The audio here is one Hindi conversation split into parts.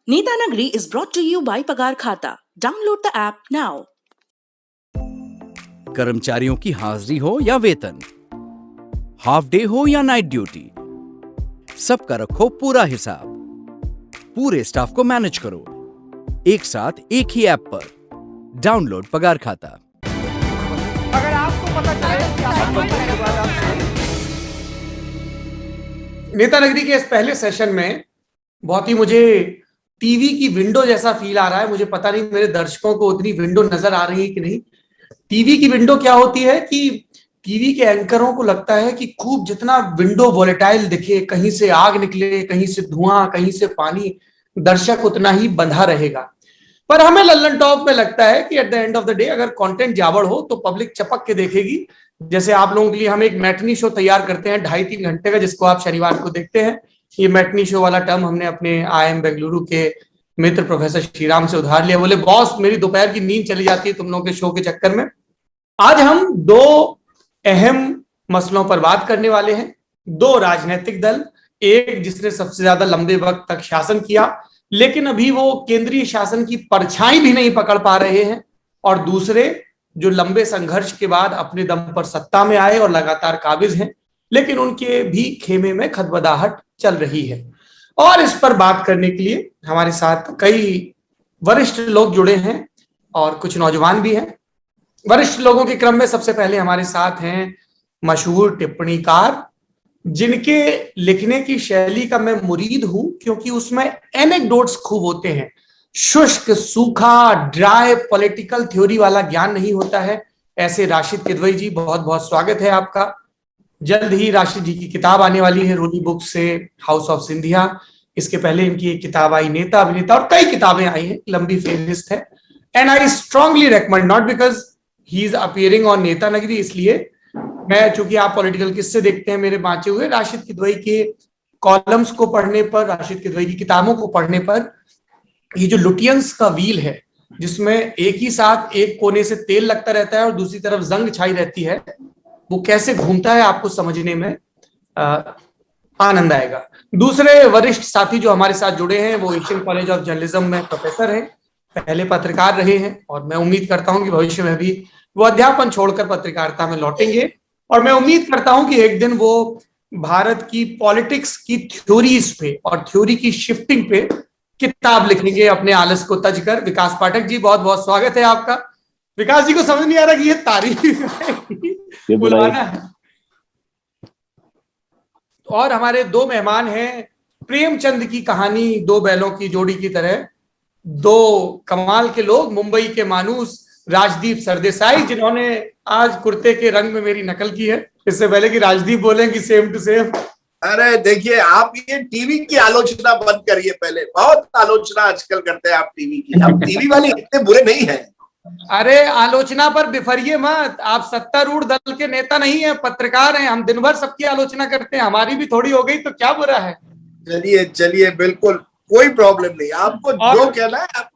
Netanagari is brought to you by Pagar Khata. Download the app now. कर्मचारियों की हाजिरी हो या वेतन, हाफ डे हो या नाइट ड्यूटी, सबका रखो पूरा हिसाब। पूरे स्टाफ को मैनेज करो एक साथ एक ही ऐप पर। डाउनलोड पगार खाता। अगर आपको पता चले कि नेतानगरी के इस पहले सेशन में बहुत ही मुझे टीवी की विंडो जैसा फील आ रहा है। मुझे पता नहीं मेरे दर्शकों को उतनी विंडो नजर आ रही है कि नहीं। टीवी की विंडो क्या होती है कि टीवी के एंकरों को लगता है कि खूब जितना विंडो वोलेटाइल दिखे, कहीं से आग निकले, कहीं से धुआं, कहीं से पानी, दर्शक उतना ही बंधा रहेगा। पर हमें लल्लन टॉप में लगता है कि at the end of the day अगर कंटेंट जावड़ हो तो पब्लिक चपक के देखेगी। जैसे आप लोगों के लिए हम एक मैटनी शो तैयार करते हैं 2.5-3 घंटे का, जिसको आप शनिवार को देखते हैं। ये मैटनी शो वाला टर्म हमने अपने IIM बेंगलुरु के मित्र प्रोफेसर श्रीराम से उधार लिया। बोले बॉस मेरी दोपहर की नींद चली जाती है तुम लोगों के शो के चक्कर में। आज हम दो अहम मसलों पर बात करने वाले हैं। दो राजनीतिक दल, एक जिसने सबसे ज्यादा लंबे वक्त तक शासन किया लेकिन अभी वो केंद्रीय शासन की परछाई भी नहीं पकड़ पा रहे हैं, और दूसरे जो लंबे संघर्ष के बाद अपने दम पर सत्ता में आए और लगातार काबिज हैं, लेकिन उनके भी खेमे में खदबदाहट चल रही है। और इस पर बात करने के लिए हमारे साथ कई वरिष्ठ लोग जुड़े हैं और कुछ नौजवान भी हैं। वरिष्ठ लोगों के क्रम में सबसे पहले हमारे साथ हैं मशहूर टिप्पणीकार, जिनके लिखने की शैली का मैं मुरीद हूं क्योंकि उसमें एनेक्डोट्स खूब होते हैं। शुष्क, सूखा, ड्राई पॉलिटिकल थ्योरी वाला ज्ञान नहीं होता है। ऐसे राशिद किदवई जी, बहुत बहुत स्वागत है आपका। जल्द ही राशिद जी की किताब आने वाली है रोली बुक से, हाउस ऑफ सिंधिया। इसके पहले इनकी एक किताब आई नेता अभिनेता, और कई किताबें आई हैं, लंबी फेहरिस्त है। And I strongly recommend, not because he is appearing on Netanagari, इसलिए मैं, चूंकि आप पॉलिटिकल किस्से देखते हैं मेरे बांचे हुए, राशिद किदवई के कॉलम्स को पढ़ने पर, राशिद किदवई की किताबों को पढ़ने पर, ये जो लुटियंस का व्हील है जिसमें एक ही साथ एक कोने से तेल लगता रहता है और दूसरी तरफ जंग छाई रहती है, वो कैसे घूमता है आपको समझने में आनंद आएगा। दूसरे वरिष्ठ साथी जो हमारे साथ जुड़े हैं वो एशियन कॉलेज ऑफ जर्नलिज्म में प्रोफेसर हैं, पहले पत्रकार रहे हैं, और मैं उम्मीद करता हूं कि भविष्य में भी वो अध्यापन छोड़कर पत्रकारिता में लौटेंगे। और मैं उम्मीद करता हूं कि एक दिन वो भारत की पॉलिटिक्स की थ्योरीज पे और थ्योरी की शिफ्टिंग पे किताब लिखेंगे अपने आलस को तज कर। विकास पाठक जी, बहुत बहुत स्वागत है आपका। विकास जी को समझ नहीं आ रहा कि ये तारीफ बुलाना है। और हमारे दो मेहमान हैं, प्रेमचंद की कहानी दो बैलों की जोड़ी की तरह, दो कमाल के लोग, मुंबई के मानूस राजदीप सरदेसाई, जिन्होंने आज कुर्ते के रंग में मेरी नकल की है। इससे पहले कि राजदीप बोलेंगे सेम टू सेम। अरे देखिए, आप ये टीवी की आलोचना बंद करिए। पहले बहुत आलोचना आजकल करते हैं आप टीवी की। अब टीवी वाले इतने बुरे नहीं हैं। अरे आलोचना पर बिफरिए मत, आप सत्तारूढ़ दल के नेता नहीं है, पत्रकार हैं। हम दिन भर सबकी आलोचना करते हैं, हमारी भी थोड़ी हो गई तो क्या बुरा है। चलिए चलिए, बिल्कुल कोई प्रॉब्लम नहीं। आपको जो कहना है,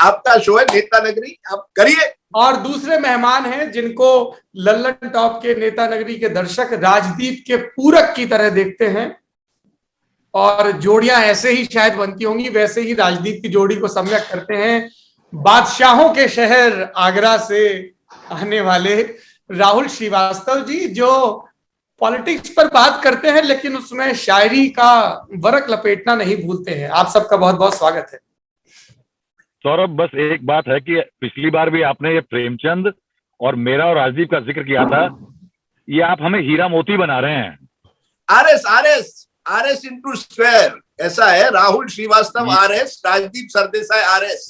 आपका शो है नेतानगरी, आप करिए। और दूसरे मेहमान हैं जिनको लल्लन टॉप के नेतानगरी के दर्शक राजदीप के पूरक की तरह देखते हैं, और जोड़ियां ऐसे ही शायद बनती होंगी, वैसे ही राजदीप की जोड़ी को सम्यक करते हैं बादशाहों के शहर आगरा से आने वाले राहुल श्रीवास्तव जी, जो पॉलिटिक्स पर बात करते हैं लेकिन उसमें शायरी का वरक लपेटना नहीं भूलते हैं। आप सबका बहुत बहुत स्वागत है। सौरभ, बस एक बात है कि पिछली बार भी आपने ये प्रेमचंद और मेरा और राजदीप का जिक्र किया था, ये आप हमें हीरा मोती बना रहे हैं। RS RS RS into square, ऐसा है। राहुल श्रीवास्तव RS, राजदीप सरदेसाई RS,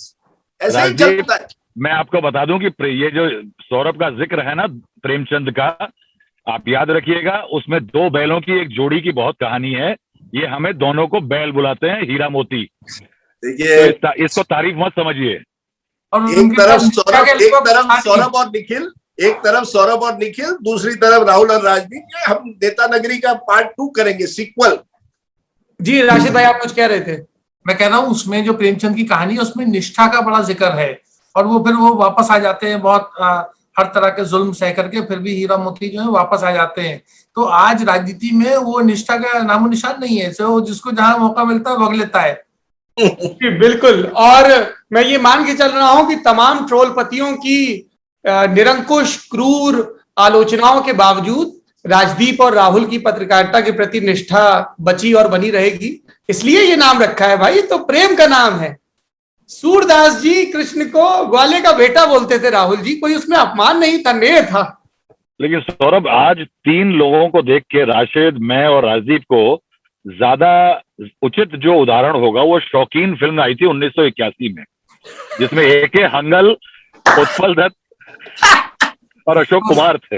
ऐसा ही चलता है। मैं आपको बता दूं कि ये जो सौरभ का जिक्र है ना प्रेमचंद का, आप याद रखिएगा, उसमें दो बैलों की एक जोड़ी की बहुत कहानी है। ये हमें दोनों को बैल बुलाते हैं, हीरा मोती। देखिए, तो इसको तारीफ मत समझिए। एक तरफ सौरभ और निखिल, एक तरफ सौरभ और निखिल, दूसरी तरफ राहुल और राजदीप। हम नेतानगरी का पार्ट 2 करेंगे, सीक्वल। जी राशिद भाई, आप कुछ कह रहे थे। मैं कह रहा हूँ उसमें जो प्रेमचंद की कहानी है उसमें निष्ठा का बड़ा जिक्र है, और वो फिर वो वापस आ जाते हैं बहुत हर तरह के जुल्म सह करके, फिर भी हीरा मोती जो है वापस आ जाते हैं। तो आज राजनीति में वो निष्ठा का नामो निशान नहीं है। जिसको जहां मौका मिलता है वग लेता है। जी, बिल्कुल। और मैं ये मान के चल रहा हूं कि तमाम ट्रोलपतियों की निरंकुश क्रूर आलोचनाओं के बावजूद राजदीप और राहुल की पत्रकारिता के प्रति निष्ठा बची और बनी रहेगी, इसलिए ये नाम रखा है भाई। तो प्रेम का नाम है। सूरदास जी कृष्ण को ग्वाले का बेटा बोलते थे राहुल जी, कोई उसमें अपमान नहीं था, नेह था। लेकिन सौरभ, आज 3 लोगों को देख के राशिद, मैं और राजदीप को ज्यादा उचित जो उदाहरण होगा वो शौकीन फिल्म आई थी 1981 में, जिसमें A.K. हंगल, उत्पल दत्त और अशोक कुमार थे।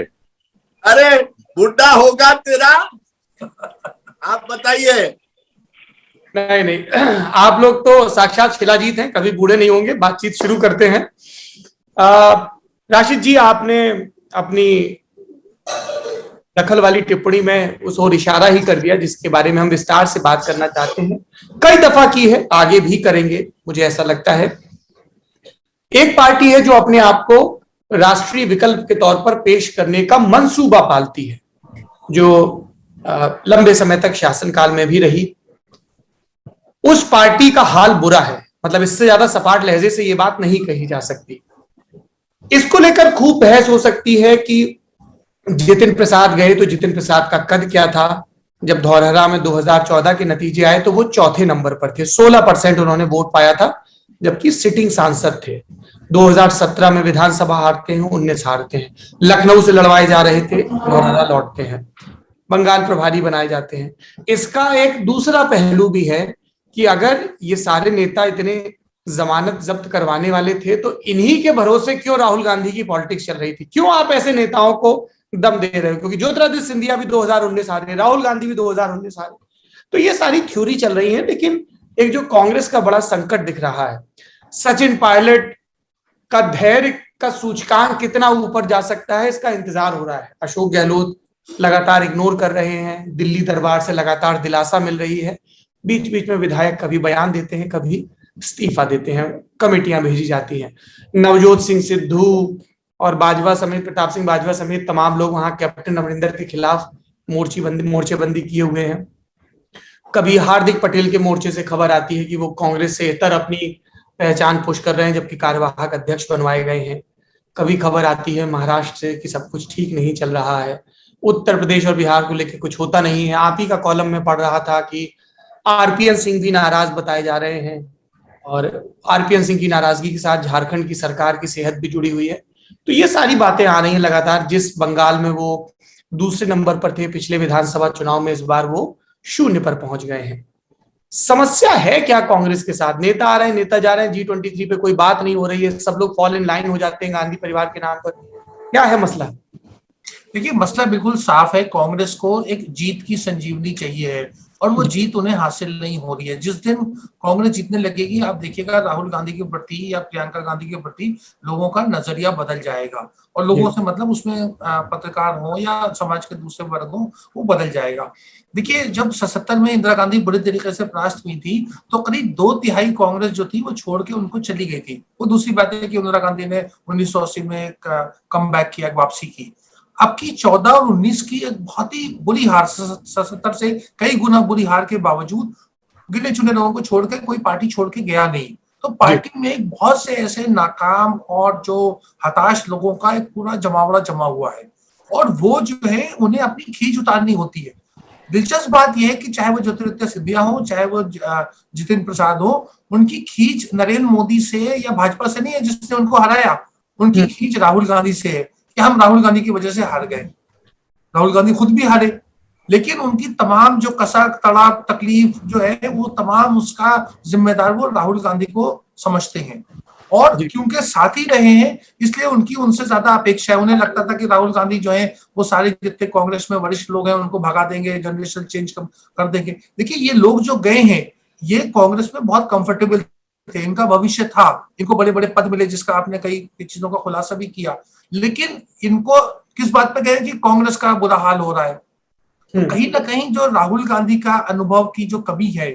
अरे बुढ़ा होगा तेरा, आप बताइए। नहीं, आप लोग तो साक्षात शिलाजीत हैं, कभी बूढ़े नहीं होंगे। बातचीत शुरू करते हैं। राशिद जी, आपने अपनी दखल वाली टिप्पणी में उस ओर इशारा ही कर दिया जिसके बारे में हम विस्तार से बात करना चाहते हैं। कई दफा की है, आगे भी करेंगे, मुझे ऐसा लगता है। एक पार्टी है जो अपने आप को राष्ट्रीय विकल्प के तौर पर पेश करने का मंसूबा पालती है, जो लंबे समय तक शासनकाल में भी रही। उस पार्टी का हाल बुरा है, मतलब इससे ज्यादा सपाट लहजे से यह बात नहीं कही जा सकती। इसको लेकर खूब बहस हो सकती है कि जितिन प्रसाद गए तो जितिन प्रसाद का कद क्या था। जब धौरहरा में 2014 के नतीजे आए तो वो चौथे नंबर पर थे, 16% उन्होंने वोट पाया था, जबकि सिटिंग सांसद थे। 2017 में विधानसभा हारते हैं, 19 हारते हैं। लखनऊ से लड़वाए जा रहे थे, धौरहरा लौटते हैं। बंगाल प्रभारी बनाए जाते हैं। इसका एक दूसरा पहलू भी है कि अगर ये सारे नेता इतने जमानत जब्त करवाने वाले थे तो इन्हीं के भरोसे क्यों राहुल गांधी की पॉलिटिक्स चल रही थी? क्यों आप ऐसे नेताओं को दम दे रहे हो? क्योंकि ज्योतिरादित्य सिंधिया भी 2019 हारे, राहुल गांधी भी 2019 हारे। तो ये सारी थ्योरी चल रही है। लेकिन एक जो कांग्रेस का बड़ा संकट दिख रहा है, सचिन पायलट का धैर्य का सूचकांक कितना ऊपर जा सकता है, इसका इंतजार हो रहा है। अशोक गहलोत लगातार इग्नोर कर रहे हैं, दिल्ली दरबार से लगातार दिलासा मिल रही है। बीच बीच में विधायक कभी बयान देते हैं, कभी इस्तीफा देते हैं, कमेटियां भेजी जाती हैं। नवजोत सिंह सिद्धू और बाजवा समेत, प्रताप सिंह बाजवा समेत तमाम लोग वहां कैप्टन अमरिंदर के खिलाफ मोर्चेबंदी किए हुए हैं। कभी हार्दिक पटेल के मोर्चे से खबर आती है कि वो कांग्रेस से इतर अपनी पहचान पुश कर रहे हैं, जबकि कार्यवाहक अध्यक्ष बनवाए गए हैं। कभी खबर आती है महाराष्ट्र से कि सब कुछ ठीक नहीं चल रहा है, उत्तर प्रदेश और बिहार को लेकर कुछ होता नहीं है। आप ही का कॉलम में पढ़ रहा था कि आरपीएन सिंह भी नाराज बताए जा रहे हैं, और आरपीएन सिंह की नाराजगी के साथ झारखंड की सरकार की सेहत भी जुड़ी हुई है। तो ये सारी बातें आ रही हैं लगातार। जिस बंगाल में वो दूसरे नंबर पर थे पिछले विधानसभा चुनाव में, इस बार वो 0 पर पहुंच गए हैं। समस्या है क्या कांग्रेस के साथ? नेता आ रहे हैं, नेता जा रहे हैं, G23 पे कोई बात नहीं हो रही है, सब लोग फॉल इन लाइन हो जाते हैं गांधी परिवार के नाम पर। क्या है मसला? देखिए, मसला बिल्कुल साफ है। कांग्रेस को एक जीत की संजीवनी चाहिए है और वो जीत उन्हें हासिल नहीं हो रही है। जिस दिन कांग्रेस जीतने लगेगी, आप देखिएगा राहुल गांधी के प्रति या प्रियंका गांधी के प्रति लोगों का नजरिया बदल जाएगा, और लोगों से मतलब उसमें पत्रकार हो या समाज के दूसरे वर्ग हो, वो बदल जाएगा। देखिए, जब 77 में इंदिरा गांधी बुरी तरीके से परास्त हुई थी तो करीब 2/3 कांग्रेस जो थी वो छोड़ के उनको चली गई थी। वो दूसरी बात है कि इंदिरा गांधी ने 1980 में कम बैक किया, वापसी की। अब की 14 और 19 की एक बहुत ही बुरी हार, 77 से कई गुना बुरी हार के बावजूद गिने चुने लोगों को छोड़ के कोई पार्टी छोड़ के गया नहीं। तो पार्टी में बहुत से ऐसे नाकाम और जो हताश लोगों का एक पूरा जमावड़ा जमा हुआ है, और वो जो है उन्हें अपनी खींच उतारनी होती है। दिलचस्प बात यह है कि चाहे वो ज्योतिरादित्य सिंधिया हो, चाहे वो जितिन प्रसाद हो, उनकी खींच नरेंद्र मोदी से या भाजपा से नहीं है जिसने उनको हराया। उनकी खींच राहुल गांधी से है कि हम राहुल गांधी की वजह से हार गए। राहुल गांधी खुद भी हारे, लेकिन उनकी तमाम जो कसक तड़ाक तकलीफ जो है वो तमाम उसका जिम्मेदार वो राहुल गांधी को समझते हैं, और क्योंकि साथ ही रहे हैं इसलिए उनकी उनसे ज्यादा अपेक्षा है। उन्हें लगता था कि राहुल गांधी जो है वो सारे जितने कांग्रेस में वरिष्ठ लोग हैं उनको भगा देंगे, जनरेशन चेंज कर देंगे। देखिए, ये लोग जो गए हैं ये कांग्रेस में बहुत कंफर्टेबल थे, इनका भविष्य था, इनको बड़े बड़े पद मिले, जिसका आपने कई चीजों का खुलासा भी किया। लेकिन इनको किस बात पे गए कि कांग्रेस का बुरा हाल हो रहा है। तो कहीं ना कहीं जो राहुल गांधी का अनुभव की जो कमी है,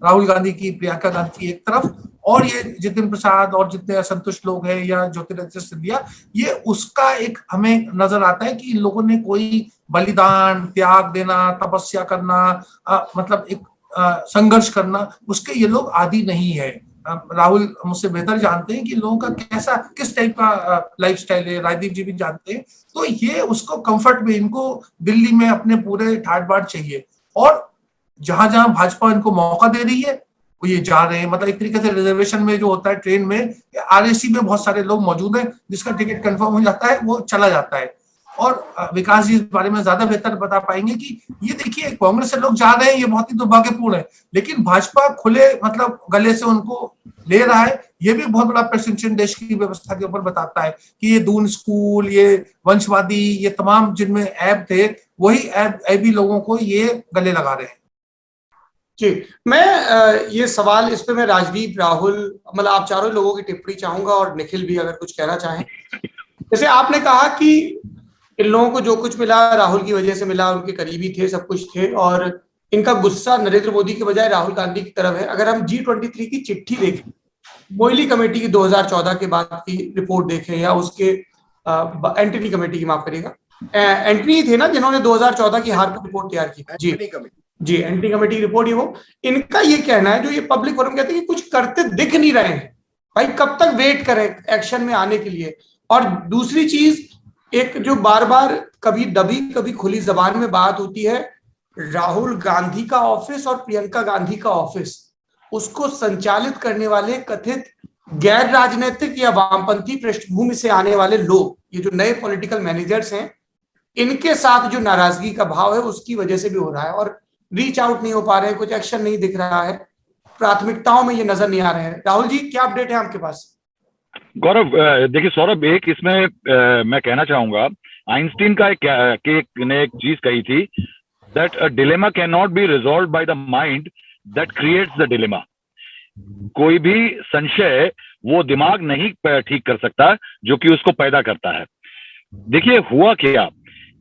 राहुल गांधी की, प्रियंका गांधी की एक तरफ, और ये जितिन प्रसाद और जितने असंतुष्ट लोग हैं या ज्योतिरादित्य सिंधिया, ये उसका एक हमें नजर आता है कि इन लोगों ने कोई बलिदान, त्याग देना, तपस्या करना, मतलब एक संघर्ष करना, उसके ये लोग आदी नहीं है। राहुल मुझसे बेहतर जानते हैं कि लोगों का कैसा किस टाइप का लाइफस्टाइल है, राजदीप जी भी जानते हैं। तो ये उसको कंफर्ट में, इनको दिल्ली में अपने पूरे ठाट बाट चाहिए, और जहां जहां भाजपा इनको मौका दे रही है वो ये जा रहे हैं। मतलब एक तरीके से रिजर्वेशन में जो होता है ट्रेन में, आरएसी में बहुत सारे लोग मौजूद हैं, जिसका टिकट कंफर्म हो जाता है वो चला जाता है। और विकास जी इस बारे में ज्यादा बेहतर बता पाएंगे कि ये देखिए कांग्रेस से लोग जा रहे हैं, ये बहुत ही दुर्भाग्यपूर्ण है, लेकिन भाजपा खुले मतलब गले से उनको ले रहा है। ये भी बहुत बड़ा प्रशिक्षण देश की व्यवस्था के ऊपर बताता है कि ये दून स्कूल, ये वंशवादी, ये तमाम जिनमें ऐप थे, वही ऐबी लोगों को ये गले लगा रहे हैं। जी, मैं ये सवाल इस पे मैं राजदीप, राहुल, मतलब आप चारों लोगों की टिप्पणी चाहूंगा, और निखिल भी अगर कुछ कहना चाहें। जैसे आपने कहा कि इन लोगों को जो कुछ मिला राहुल की वजह से मिला, उनके करीबी थे, सब कुछ थे, और इनका गुस्सा नरेंद्र मोदी के बजाय राहुल गांधी की तरफ है। अगर हम G23 की चिट्ठी देखें, मोइली कमेटी की 2014 के बाद की रिपोर्ट देखें, या उसके एंटनी कमेटी की, माफ करिएगा, एंटनी थे ना जिन्होंने 2014 की हार की रिपोर्ट तैयार की। जी, एंटी कमेटी रिपोर्ट ही वो। इनका ये कहना है, जो ये पब्लिक फोरम कहते हैं कि कुछ करते दिख नहीं रहे हैं, भाई कब तक वेट करें एक्शन में आने के लिए। और दूसरी चीज, एक जो बार बार कभी दबी कभी खुली जबान में बात होती है, राहुल गांधी का ऑफिस और प्रियंका गांधी का ऑफिस, उसको संचालित करने वाले कथित गैर राजनीतिक या वामपंथी पृष्ठभूमि से आने वाले लोग, ये जो नए पॉलिटिकल मैनेजर्स हैं, इनके साथ जो नाराजगी का भाव है उसकी वजह से भी हो रहा है, और रीच आउट नहीं हो पा रहे हैं, कुछ एक्शन नहीं दिख रहा है, प्राथमिकताओं में ये नजर नहीं आ रहे हैं। राहुल जी, क्या अपडेट है आपके पास? गौरव, देखिए सौरभ, एक इसमें मैं कहना चाहूंगा, आइंस्टीन का एक चीज कही थी, that a dilemma can not B resolved by the mind that creates the dilemma. कोई भी संशय वो दिमाग नहीं ठीक कर सकता जो कि उसको पैदा करता है। देखिए हुआ क्या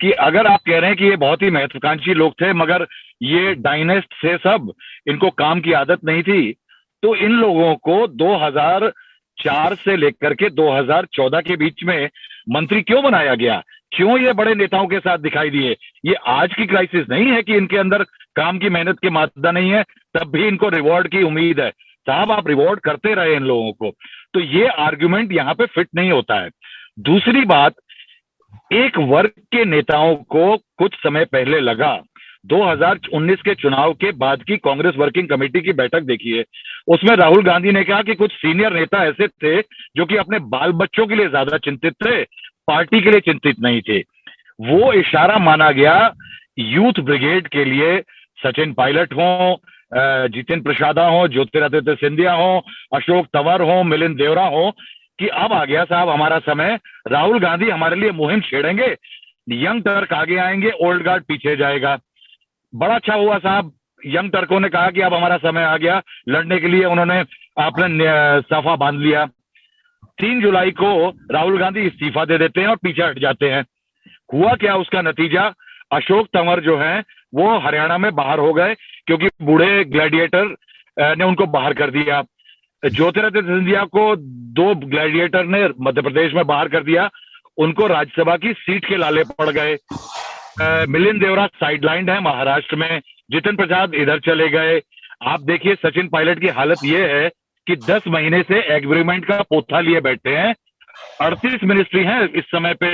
कि अगर आप कह रहे हैं कि ये बहुत ही महत्वाकांक्षी लोग थे, मगर ये डायनेस्ट से सब, इनको काम की आदत नहीं थी, तो इन लोगों को 2004 से लेकर के 2014 के बीच में मंत्री क्यों बनाया गया? क्यों ये बड़े नेताओं के साथ दिखाई दिए? ये आज की क्राइसिस नहीं है कि इनके अंदर काम की मेहनत की मात्रा नहीं है, तब भी इनको रिवॉर्ड की उम्मीद है। साहब, आप रिवॉर्ड करते रहे इन लोगों को, तो ये आर्ग्यूमेंट यहाँ पे फिट नहीं होता है। दूसरी बात, एक वर्ग के नेताओं को कुछ समय पहले लगा, 2019 के चुनाव के बाद की कांग्रेस वर्किंग कमेटी की बैठक देखिए, उसमें राहुल गांधी ने कहा कि कुछ सीनियर नेता ऐसे थे जो कि अपने बाल बच्चों के लिए ज्यादा चिंतित थे, पार्टी के लिए चिंतित नहीं थे। वो इशारा माना गया यूथ ब्रिगेड के लिए, सचिन पायलट हो, जितिन प्रसादा हो, ज्योतिरादित्य सिंधिया हो, अशोक तंवर हो, मिलिंद देवरा हो, कि अब आ गया साहब हमारा समय, राहुल गांधी हमारे लिए मुहिम छेड़ेंगे, यंग टर्क आगे आएंगे, ओल्ड गार्ड पीछे जाएगा। बड़ा अच्छा हुआ साहब, यंग टर्कों ने कहा कि अब हमारा समय आ गया लड़ने के लिए, उन्होंने अपने साफा बांध लिया। 3 जुलाई को राहुल गांधी इस्तीफा दे देते हैं और पीछे हट जाते हैं। हुआ क्या उसका नतीजा? अशोक तंवर जो हैं वो हरियाणा में बाहर हो गए, क्योंकि बूढ़े ग्लैडिएटर ने उनको बाहर कर दिया। ज्योतिरादित्य सिंधिया को 2 ग्लैडिएटर ने मध्य प्रदेश में बाहर कर दिया, उनको राज्यसभा की सीट के लाले पड़ गए। मिलिंद देवरा साइडलाइंड है महाराष्ट्र में, जितिन प्रसाद इधर चले गए। आप देखिए सचिन पायलट की हालत ये है कि 10 महीने से एग्रीमेंट का पोथा लिए बैठे हैं। 38 मिनिस्ट्री हैं इस समय पे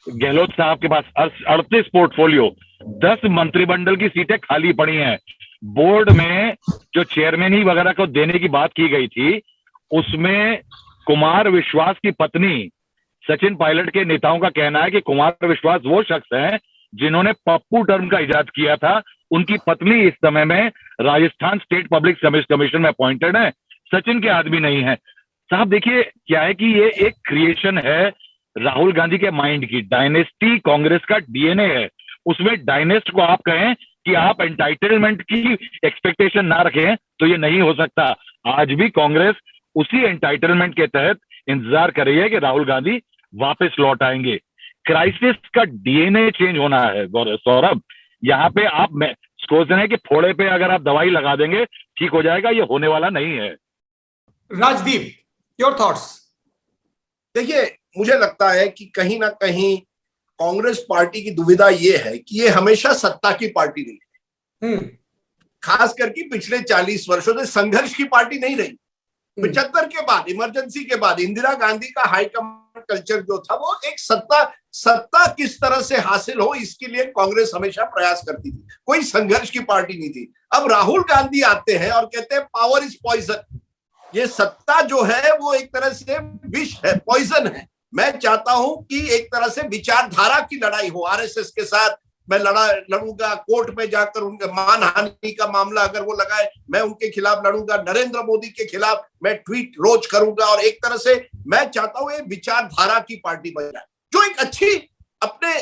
गहलोत साहब के पास, 38 पोर्टफोलियो, 10 मंत्रिमंडल की सीटें खाली पड़ी हैं। बोर्ड में जो चेयरमैन ही वगैरह को देने की बात की गई थी, उसमें कुमार विश्वास की पत्नी, सचिन पायलट के नेताओं का कहना है कि कुमार विश्वास वो शख्स हैं जिन्होंने पप्पू टर्म का इजाद किया था। उनकी पत्नी इस समय में Rajasthan state public service commission में अपॉइंटेड है, सचिन के आदमी नहीं है। साहब देखिए क्या है कि ये एक क्रिएशन है राहुल गांधी के माइंड की, डायनेस्टी कांग्रेस का डीएनए है। उसमें डायनेस्ट को आप कहें कि आप एंटाइटलमेंट की एक्सपेक्टेशन ना रखें तो ये नहीं हो सकता। आज भी कांग्रेस उसी एंटाइटलमेंट के तहत इंतजार कर रही है कि राहुल गांधी वापस लौट आएंगे। क्राइसिस का डीएनए चेंज होना है सौरभ। यहाँ पे आप सोच रहे हैं कि फोड़े पे अगर आप दवाई लगा देंगे ठीक हो जाएगा, ये होने वाला नहीं है। Rajdeep, your thoughts? देखिए, मुझे लगता है कि कहीं ना कहीं कांग्रेस पार्टी की दुविधा ये है कि ये हमेशा सत्ता की पार्टी रही है। खास करके पिछले 40 वर्षों से संघर्ष की पार्टी नहीं रही। 75 के बाद, इमरजेंसी के बाद इंदिरा गांधी का हाई कमांड कल्चर जो था वो एक सत्ता किस तरह से हासिल हो इसके लिए कांग्रेस हमेशा प्रयास करती थी, कोई संघर्ष की पार्टी नहीं थी। अब राहुल गांधी आते हैं और कहते हैं पावर इज पॉइजन, ये सत्ता जो है वो एक तरह से विष है, पॉइजन है। मैं चाहता हूं कि एक तरह से विचारधारा की लड़ाई हो, आरएसएस के साथ मैं लड़ूंगा, कोर्ट में जाकर उनके मानहानि का मामला अगर वो लगाए मैं उनके खिलाफ लड़ूंगा, नरेंद्र मोदी के खिलाफ मैं ट्वीट रोज करूंगा, और एक तरह से मैं चाहता हूं ये विचारधारा की पार्टी बन जाए जो एक अच्छी अपने,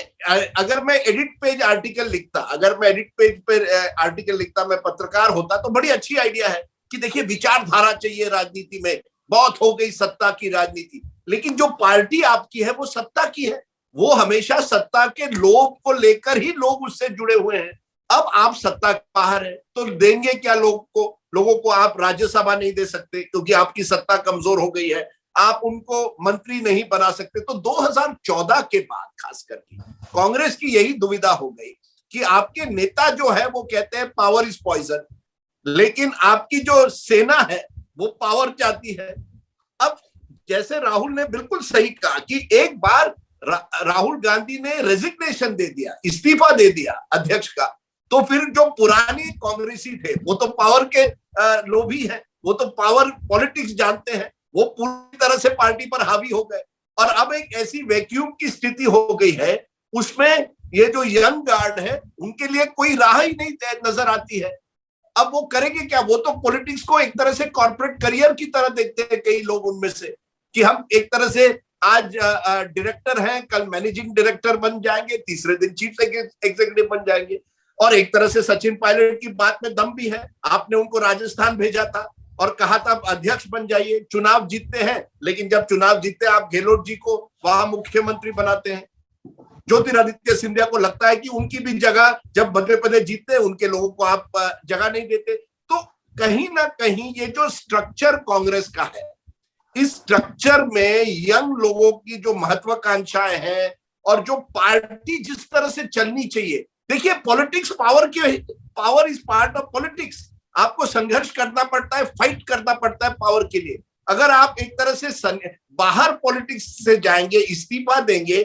अगर मैं एडिट पेज आर्टिकल लिखता, मैं पत्रकार होता तो बड़ी अच्छी आइडिया है कि देखिए विचारधारा चाहिए राजनीति में, बहुत हो गई सत्ता की राजनीति। लेकिन जो पार्टी आपकी है वो सत्ता की है, वो हमेशा सत्ता के लोभ को लेकर ही लोग उससे जुड़े हुए हैं। अब आप सत्ता के बाहर है तो देंगे क्या लोगों को आप राज्यसभा नहीं दे सकते क्योंकि आपकी सत्ता कमजोर हो गई है, आप उनको मंत्री नहीं बना सकते। तो 2014 के बाद खास करके कांग्रेस की यही दुविधा हो गई कि आपके नेता जो है वो कहते हैं पावर इज पॉइजन, लेकिन आपकी जो सेना है वो पावर चाहती है। अब जैसे राहुल ने बिल्कुल सही कहा कि एक बार राहुल गांधी ने रेजिग्नेशन दे दिया, इस्तीफा दे दिया अध्यक्ष का, तो फिर जो पुरानी कांग्रेसी थे वो तो पावर के लोभी हैं, वो तो पावर पॉलिटिक्स जानते हैं, वो पूरी तरह से पार्टी पर हावी हो गए। और अब एक ऐसी वैक्यूम की स्थिति हो गई है, उसमें ये जो यंग गार्ड है उनके लिए कोई राह ही नहीं नजर आती है। अब वो करेंगे क्या? वो तो पॉलिटिक्स को एक तरह से कॉर्पोरेट करियर की तरह देखते हैं कई लोग उनमें से, कि हम एक तरह से आज डायरेक्टर हैं, कल मैनेजिंग डायरेक्टर बन जाएंगे, तीसरे दिन चीफ एग्जीक्यूटिव बन जाएंगे। और एक तरह से सचिन पायलट की बात में दम भी है, आपने उनको राजस्थान भेजा था और कहा था अध्यक्ष बन जाइए, चुनाव जीतते हैं, लेकिन जब चुनाव जीतते आप गहलोत जी को वहां मुख्यमंत्री बनाते हैं। ज्योतिरादित्य सिंधिया को लगता है कि उनकी भी जगह, जब मध्य प्रदेश जीतते हैं उनके लोगों को आप जगह नहीं देते। तो कहीं ना कहीं ये जो स्ट्रक्चर कांग्रेस का है, इस स्ट्रक्चर में यंग लोगों की जो महत्वाकांक्षाएं हैं और जो पार्टी जिस तरह से चलनी चाहिए, देखिए politics power is part of politics, आपको संघर्ष करना पड़ता है, फाइट करना पड़ता है पावर के लिए। अगर आप एक तरह से बाहर पॉलिटिक्स से जाएंगे, इस्तीफा देंगे,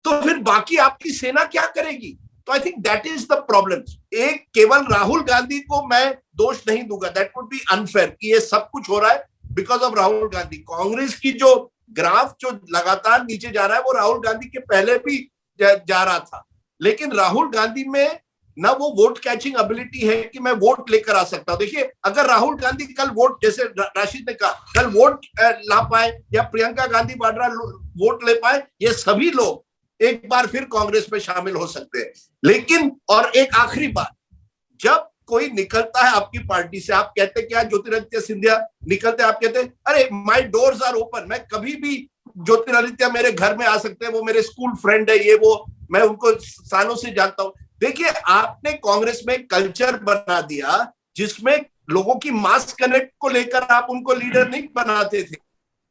तो फिर बाकी आपकी सेना क्या करेगी? तो I think that is the problem. एक केवल राहुल गांधी को मैं दोष नहीं दूंगा, दैट वुड बी अनफेयर कि ये सब कुछ हो रहा है बिकॉज ऑफ राहुल गांधी। कांग्रेस की जो ग्राफ जो लगातार नीचे जा रहा है वो राहुल गांधी के पहले भी जा रहा था, लेकिन राहुल गांधी में ना वो वोट कैचिंग एबिलिटी है कि मैं वोट लेकर आ सकता हूं। देखिए अगर राहुल गांधी कल वोट, जैसे राशिद ने कहा, कल वोट ला पाए या प्रियंका गांधी वाड्रा वोट ले पाए, ये सभी लोग एक बार फिर कांग्रेस में शामिल हो सकते हैं। लेकिन और एक आखिरी बात, जब कोई निकलता है आपकी पार्टी से, आप कहते क्या, ज्योतिरादित्य सिंधिया निकलते, आप कहते अरे माय डोर्स आर ओपन, मैं कभी भी ज्योतिरादित्य मेरे घर में आ सकते हैं, वो मेरे स्कूल फ्रेंड है, ये वो, मैं उनको सालों से जानता हूं। देखिए आपने कांग्रेस में कल्चर बना दिया जिसमें लोगों की मास कनेक्ट को लेकर आप उनको लीडर नहीं बनाते थे,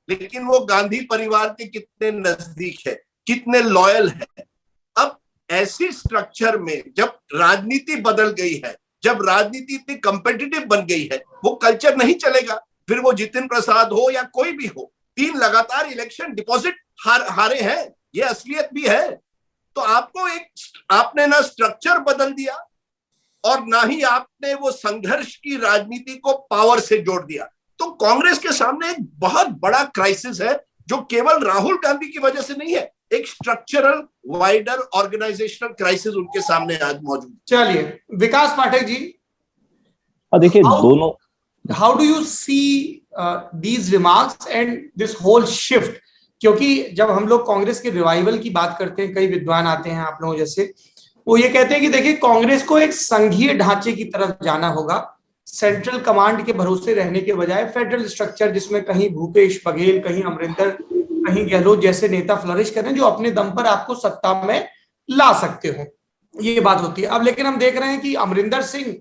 लेकिन वो गांधी परिवार के कितने नजदीक है, कितने लॉयल है। अब ऐसी स्ट्रक्चर में जब राजनीति बदल गई है, जब राजनीति इतनी कॉम्पिटिटिव बन गई है, वो कल्चर नहीं चलेगा। फिर वो जितिन प्रसाद हो या कोई भी हो, 3 लगातार इलेक्शन डिपॉजिट हारे हैं, ये असलियत भी है। तो आपने ना स्ट्रक्चर बदल दिया और ना ही आपने वो संघर्ष की राजनीति को पावर से जोड़ दिया। तो कांग्रेस के सामने एक बहुत बड़ा क्राइसिस है जो केवल राहुल गांधी की वजह से नहीं है, एक स्ट्रक्चरल वाइडर ऑर्गेनाइजेशनल क्राइसिस उनके सामने आज मौजूद। चलिए विकास पाठक जी, देखिए दोनों, how do you see these remarks and this whole shift? क्योंकि जब हम लोग कांग्रेस के रिवाइवल की बात करते हैं, कई विद्वान आते हैं आप लोगों जैसे, वो ये कहते हैं कि देखिए कांग्रेस को एक संघीय ढांचे की तरफ जाना होगा, सेंट्रल कमांड के भरोसे रहने के बजाय फेडरल स्ट्रक्चर जिसमें कहीं भूपेश बघेल, कहीं अमरिंदर, कहीं गहलोत जैसे नेता फ्लरिश करें जो अपने दम पर आपको सत्ता में ला सकते हो, ये बात होती है। अब लेकिन हम देख रहे हैं कि अमरिंदर सिंह,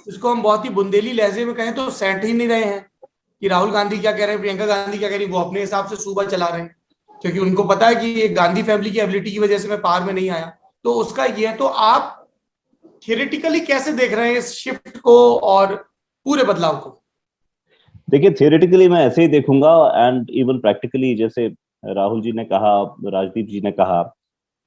जिसको हम बहुत ही बुंदेली लहजे में कहें तो सेंट ही नहीं रहे हैं कि राहुल गांधी क्या कह रहे हैं, प्रियंका गांधी क्या कह रही है, वो अपने हिसाब से सूबा चला रहे हैं, क्योंकि उनको पता है कि ये गांधी फैमिली की एबिलिटी की वजह से मैं पावर में नहीं आया। तो उसका ये है, तो आप थियोरेटिकली कैसे देख रहे हैं इस शिफ्ट को और पूरे बदलाव को? देखिए, थियोरेटिकली मैं ऐसे ही देखूंगा, एंड इवन प्रैक्टिकली, जैसे राहुल जी ने कहा, राजदीप जी ने कहा,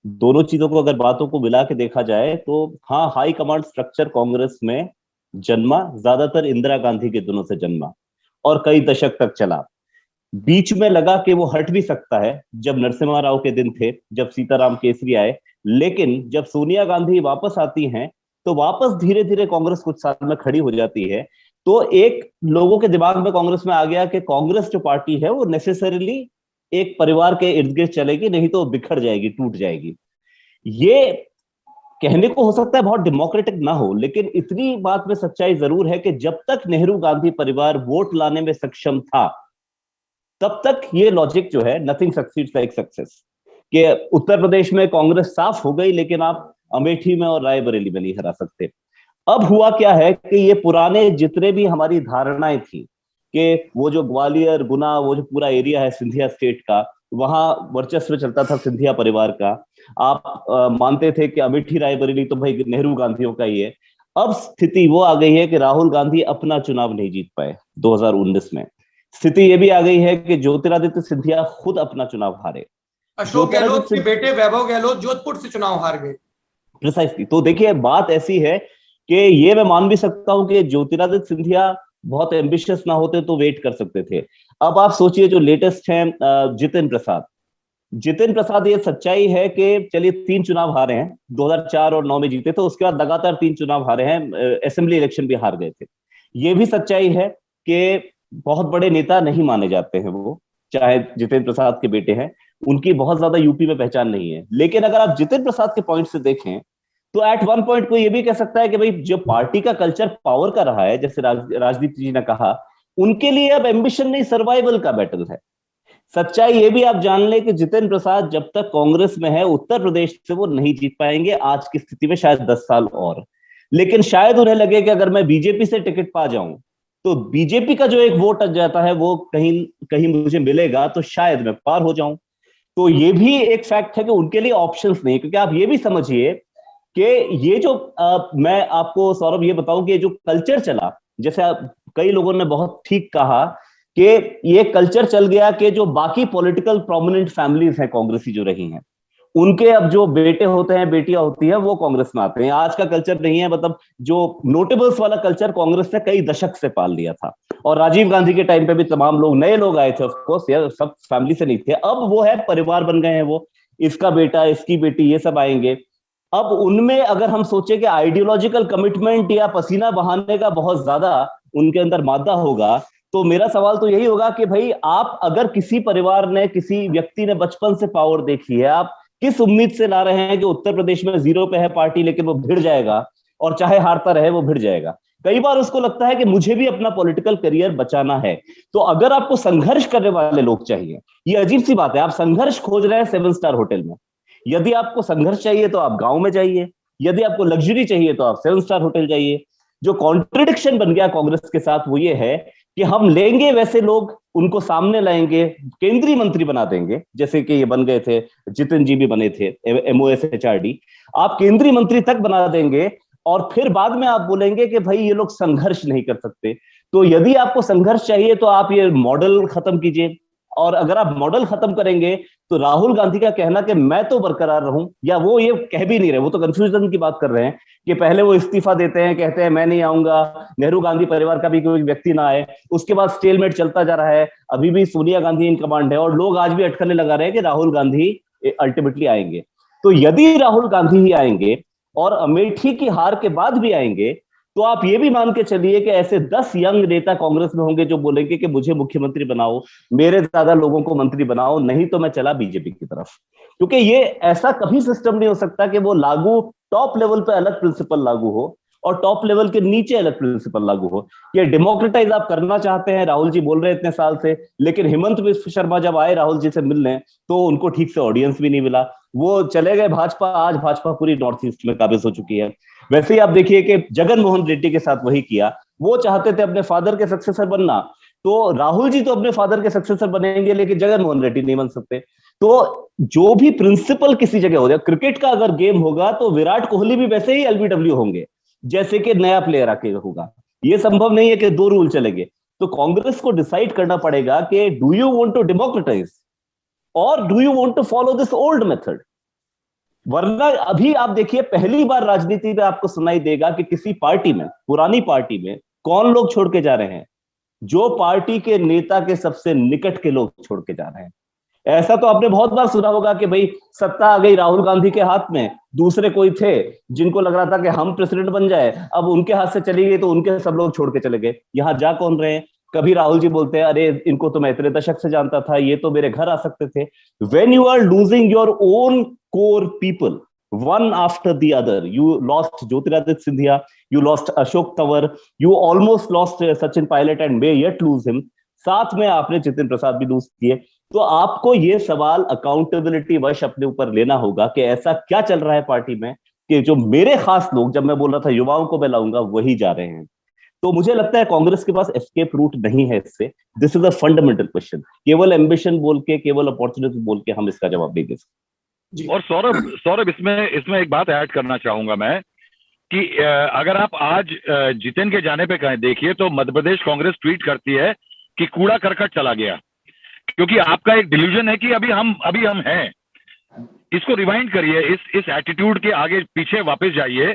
दोनों चीजों को अगर बातों को मिला के देखा जाए तो हाँ, हाई कमांड स्ट्रक्चर कांग्रेस में जन्मा, ज्यादातर इंदिरा गांधी के दिनों से जन्मा और कई दशक तक चला। बीच में लगा कि वो हट भी सकता है, जब नरसिम्हा राव के दिन थे, जब सीताराम केसरी आए, लेकिन जब सोनिया गांधी वापस आती हैं तो वापस धीरे धीरे कांग्रेस कुछ साल में खड़ी हो जाती है। तो एक लोगों के दिमाग में कांग्रेस में आ गया कि कांग्रेस जो पार्टी है वो नेसेसरीली एक परिवार के इर्द गिर्द चलेगी, नहीं तो बिखर जाएगी, टूट जाएगी। ये कहने को हो सकता है बहुत डेमोक्रेटिक ना हो, लेकिन इतनी बात में सच्चाई जरूर है कि जब तक नेहरू गांधी परिवार वोट लाने में सक्षम था, तब तक ये लॉजिक जो है, नथिंग सक्सीड्स लाइक सक्सेस, कि उत्तर प्रदेश में कांग्रेस साफ हो गई लेकिन आप अमेठी में और रायबरेली में नहीं हरा सकते। अब हुआ क्या है कि ये पुराने जितने भी हमारी धारणाएं थी कि वो जो ग्वालियर, गुना, वो जो पूरा एरिया है सिंधिया स्टेट का, वहां वर्चस्व चलता था सिंधिया परिवार का। आप मानते थे कि अमेठी रायबरेली तो भाई नेहरू गांधियों का ही है। अब स्थिति वो आ गई है कि राहुल गांधी अपना चुनाव नहीं जीत पाए 2019 में। स्थिति ये भी आ गई है कि ज्योतिरादित्य सिंधिया खुद अपना चुनाव हारे। अशोक गहलोत के बेटे वैभव गहलोत जोधपुर से चुनाव हार गए। प्रिसाइसली। तो देखिए, बात ऐसी है कि ये मैं मान भी सकता हूं कि ज्योतिरादित्य सिंधिया बहुत एम्बिशियस ना होते तो वेट कर सकते थे। अब आप सोचिए, जो लेटेस्ट है जितिन प्रसाद, ये सच्चाई है कि चलिए 3 चुनाव हारे हैं, 2004 और 9 में जीते थे, उसके बाद लगातार 3 चुनाव हारे हैं, असेंबली इलेक्शन भी हार गए थे। ये भी सच्चाई है कि बहुत बड़े नेता नहीं माने जाते हैं वो, चाहे जितेंद्र प्रसाद के बेटे हैं, उनकी बहुत ज्यादा यूपी में पहचान नहीं है। लेकिन अगर आप जितेंद्र प्रसाद के पॉइंट से देखें तो एट वन पॉइंट को ये भी कह सकता है कि भाई जो पार्टी का कल्चर पावर का रहा है, जैसे राजदीप जी ने कहा, उनके लिए अब एम्बिशन नहीं, सर्वाइवल का बैटल है। सच्चाई ये भी आप जान ले कि जितेंद्र प्रसाद जब तक कांग्रेस में है, उत्तर प्रदेश से वो नहीं जीत पाएंगे आज की स्थिति में, शायद 10 साल और। लेकिन शायद उन्हें लगे कि अगर मैं बीजेपी से टिकट पा जाऊं तो बीजेपी का जो एक वोट अट जाता है वो कहीं कहीं मुझे मिलेगा, तो शायद मैं पार हो जाऊं। तो ये भी एक फैक्ट है कि उनके लिए ऑप्शंस नहीं, क्योंकि आप ये भी समझिए कि ये जो मैं आपको सौरभ ये बताऊं कि जो कल्चर चला, जैसे कई लोगों ने बहुत ठीक कहा कि ये कल्चर चल गया कि जो बाकी पॉलिटिकल प्रोमिनेंट फैमिलीज हैं कांग्रेसी जो रही हैं, उनके अब जो बेटे होते हैं, बेटियां होती हैं, वो कांग्रेस में आते हैं। आज का कल्चर नहीं है, मतलब जो नोटेबल्स वाला कल्चर कांग्रेस ने कई दशक से पाल लिया था। और राजीव गांधी के टाइम पे भी तमाम लोग, नए लोग आए थे, ऑफ कोर्स, यार सब फैमिली से नहीं थे। अब वो है, परिवार बन गए हैं, वो इसका बेटा, इसकी बेटी, ये सब आएंगे। अब उनमें अगर हम सोचे कि आइडियोलॉजिकल कमिटमेंट या पसीना बहाने का बहुत ज्यादा उनके अंदर मादा होगा, तो मेरा सवाल तो यही होगा कि भाई आप, अगर किसी परिवार ने, किसी व्यक्ति ने बचपन से पावर देखी है, आप किस उम्मीद से ला रहे हैं कि उत्तर प्रदेश में 0 पे है पार्टी लेकिन वो भिड़ जाएगा और चाहे हारता रहे वो भिड़ जाएगा। कई बार उसको लगता है कि मुझे भी अपना पॉलिटिकल करियर बचाना है। तो अगर आपको संघर्ष करने वाले लोग चाहिए, ये अजीब सी बात है, आप संघर्ष खोज रहे हैं 7 स्टार होटल में। यदि आपको संघर्ष चाहिए तो आप गांव में जाइए, यदि आपको लग्जरी चाहिए तो आप 7 स्टार होटल जाइए। जो कॉन्ट्रडिक्शन बन गया कांग्रेस के साथ वो ये है कि हम लेंगे वैसे लोग, उनको सामने लाएंगे, केंद्रीय मंत्री बना देंगे, जैसे कि ये बन गए थे, जितिन जी भी बने थे, MOSHRD, आप केंद्रीय मंत्री तक बना देंगे और फिर बाद में आप बोलेंगे कि भाई ये लोग संघर्ष नहीं कर सकते। तो यदि आपको संघर्ष चाहिए तो आप ये मॉडल खत्म कीजिए, और अगर आप मॉडल खत्म करेंगे तो राहुल गांधी का कहना कि मैं तो बरकरार रहूं, या वो ये कह भी नहीं रहे, वो तो कंफ्यूजन की बात कर रहे हैं कि पहले वो इस्तीफा देते हैं, कहते हैं मैं नहीं आऊंगा, नेहरू गांधी परिवार का भी कोई व्यक्ति ना आए, उसके बाद स्टेलमेट चलता जा रहा है, अभी भी सोनिया गांधी इन कमांड है, और लोग आज भी अटकलें लगा रहे हैं कि राहुल गांधी अल्टीमेटली आएंगे। तो यदि राहुल गांधी ही आएंगे और अमेठी की हार के बाद भी आएंगे, तो आप ये भी मान के चलिए कि ऐसे 10 यंग नेता कांग्रेस में होंगे जो बोलेंगे कि मुझे मुख्यमंत्री बनाओ, मेरे ज्यादा लोगों को मंत्री बनाओ, नहीं तो मैं चला बीजेपी की तरफ। क्योंकि ये ऐसा कभी सिस्टम नहीं हो सकता कि वो लागू टॉप लेवल पे अलग प्रिंसिपल लागू हो और टॉप लेवल के नीचे अलग प्रिंसिपल लागू हो। ये डेमोक्रेटाइज आप करना चाहते हैं, राहुल जी बोल रहे हैं इतने साल से, लेकिन हेमंत बिस्व शर्मा जब आए राहुल जी से मिलने तो उनको ठीक से ऑडियंस भी नहीं मिला, वो चले गए भाजपा। आज भाजपा पूरी नॉर्थ ईस्ट में काबिज हो चुकी है। वैसे ही आप देखिए कि जगन मोहन रेड्डी के साथ वही किया, वो चाहते थे अपने फादर के सक्सेसर बनना, तो राहुल जी तो अपने फादर के सक्सेसर बनेंगे, लेकिन जगनमोहन रेड्डी नहीं बन सकते। तो जो भी प्रिंसिपल किसी जगह हो जाए, क्रिकेट का अगर गेम होगा तो विराट कोहली भी वैसे ही एलबीडब्ल्यू होंगे जैसे कि नया प्लेयर आके होगा। ये संभव नहीं है कि दो रूल चलेंगे। तो कांग्रेस को डिसाइड करना पड़ेगा कि do you want to democratize or do you want to follow this old method. वरना अभी आप देखिए, पहली बार राजनीति में आपको सुनाई देगा कि किसी पार्टी में, पुरानी पार्टी में कौन लोग छोड़ के जा रहे हैं? जो पार्टी के नेता के सबसे निकट के लोग छोड़ के जा रहे हैं। ऐसा तो आपने बहुत बार सुना होगा कि भाई सत्ता आ गई राहुल गांधी के हाथ में, दूसरे कोई थे जिनको लग रहा था कि हम प्रेसिडेंट बन जाए, अब उनके हाथ से चली गई तो उनके सब लोग छोड़ के चले गए। यहां जा कौन रहे हैं? कभी राहुल जी बोलते हैं अरे इनको तो मैं इतने दशक से जानता था, ये तो मेरे घर आ सकते थे। When you are losing your own core people one after the other, you lost Jyotiraditya Scindia, you lost Ashok Tawar, you almost lost Sachin Pilot and may yet lose him, साथ में आपने जितिन प्रसाद भी लूज किए। तो आपको ये सवाल अकाउंटेबिलिटी वश अपने ऊपर लेना होगा कि ऐसा क्या चल रहा है पार्टी में कि जो मेरे खास लोग, जब मैं बोल रहा था युवाओं को मैं लाऊंगा, वही जा रहे हैं। तो मुझे लगता है कांग्रेस के पास एस्केप रूट नहीं है इससे। This is a fundamental question. केवल एम्बिशन बोल के, केवल अपॉर्चुनिटी बोल के हम इसका जवाब नहीं दे सकते। और सौरभ इसमें एक बात ऐड करना चाहूंगा मैं कि अगर आप आज जितेन के जाने पे कहें, देखिए तो मध्य प्रदेश कांग्रेस ट्वीट करती है कि कूड़ा करकट चला गया, क्योंकि आपका एक डिल्यूजन है कि अभी हम हैं। इसको रिवाइंड करिए, इस एटीट्यूड के आगे पीछे वापस जाइए।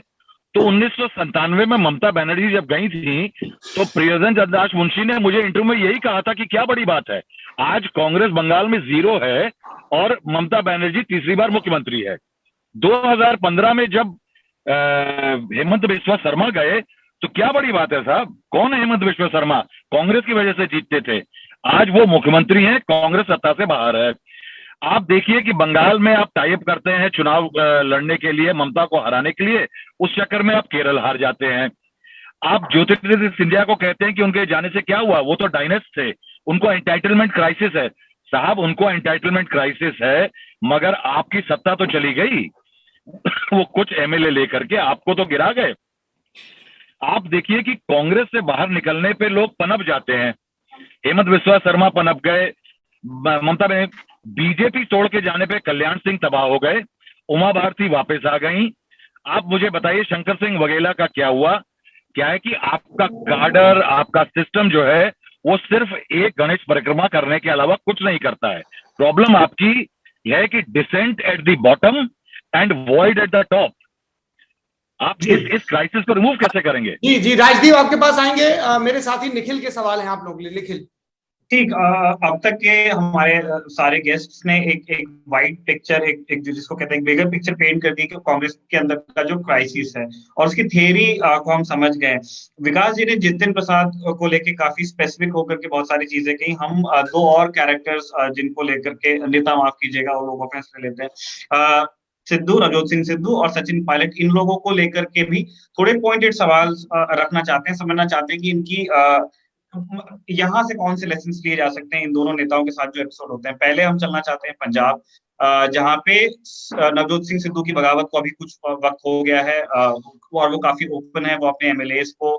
तो 1997 में ममता बनर्जी जब गई थी तो प्रियदर्शन चंद्रदास मुंशी ने मुझे इंटरव्यू में यही कहा था कि क्या बड़ी बात है, आज कांग्रेस बंगाल में 0 है और ममता बनर्जी तीसरी बार मुख्यमंत्री है। 2015 में जब हेमंत बिस्वा शर्मा गए तो क्या बड़ी बात है साहब? कौन है हेमंत बिस्वा शर्मा? कांग्रेस की वजह से जीतते थे, आज वो मुख्यमंत्री हैं, कांग्रेस सत्ता से बाहर है। आप देखिए कि बंगाल में आप टाइप करते हैं चुनाव लड़ने के लिए, ममता को हराने के लिए, उस चक्कर में आप केरल हार जाते हैं। आप ज्योतिरादित्य सिंधिया को कहते हैं कि उनके जाने से क्या हुआ, वो तो डायनेस्ट थे, उनको एंटाइटलमेंट क्राइसिस है। साहब उनको एंटाइटलमेंट क्राइसिस है, मगर आपकी सत्ता तो चली गई। वो कुछ एमएलए लेकर के आपको तो गिरा गए। आप देखिए कि कांग्रेस से बाहर निकलने पे लोग पनप जाते हैं। हेमंत बिस्वा शर्मा पनप गए, ममता ने बीजेपी तोड़ के जाने पे कल्याण सिंह तबाह हो गए, उमा भारती वापस आ गई। आप मुझे बताइए शंकर सिंह वघेला का क्या हुआ? क्या है कि आपका कार्डर, आपका सिस्टम जो है वो सिर्फ एक गणेश परिक्रमा करने के अलावा कुछ नहीं करता है। प्रॉब्लम आपकी है कि dissent at the bottom and void at the top. आप इस क्राइसिस को रिमूव कैसे करेंगे? जी राजदीप आपके पास आएंगे। मेरे साथी निखिल के सवाल हैं आप लोगों के लिए। निखिल। ठीक, अब तक के हमारे सारे गेस्ट्स ने एक वाइड पिक्चर, एक जिसको कहते हैं बिगर पिक्चर पेंट कर दी कि कांग्रेस के अंदर का जो क्राइसिस है और उसकी थियरी को हम समझ गए। विकास जी ने जितिन प्रसाद को लेके काफी स्पेसिफिक होकर के बहुत सारी चीजें कही। हम 2 और कैरेक्टर्स जिनको लेकर के, नेता माफ कीजिएगा, वो लोगों फैसले लेते हैं, सिद्धू, नवजोत सिंह सिद्धू और सचिन पायलट, इन लोगों को लेकर के भी थोड़े पॉइंटेड सवाल रखना चाहते हैं, समझना चाहते हैं कि इनकी यहाँ से कौन से लेसन लिए जा सकते हैं इन दोनों नेताओं के साथ जो एपिसोड होते हैं। पहले हम चलना चाहते हैं पंजाब, जहाँ पे नवजोत सिंह सिद्धू की बगावत को अभी कुछ वक्त हो गया है और वो काफी ओपन है। वो अपने एमएलएस को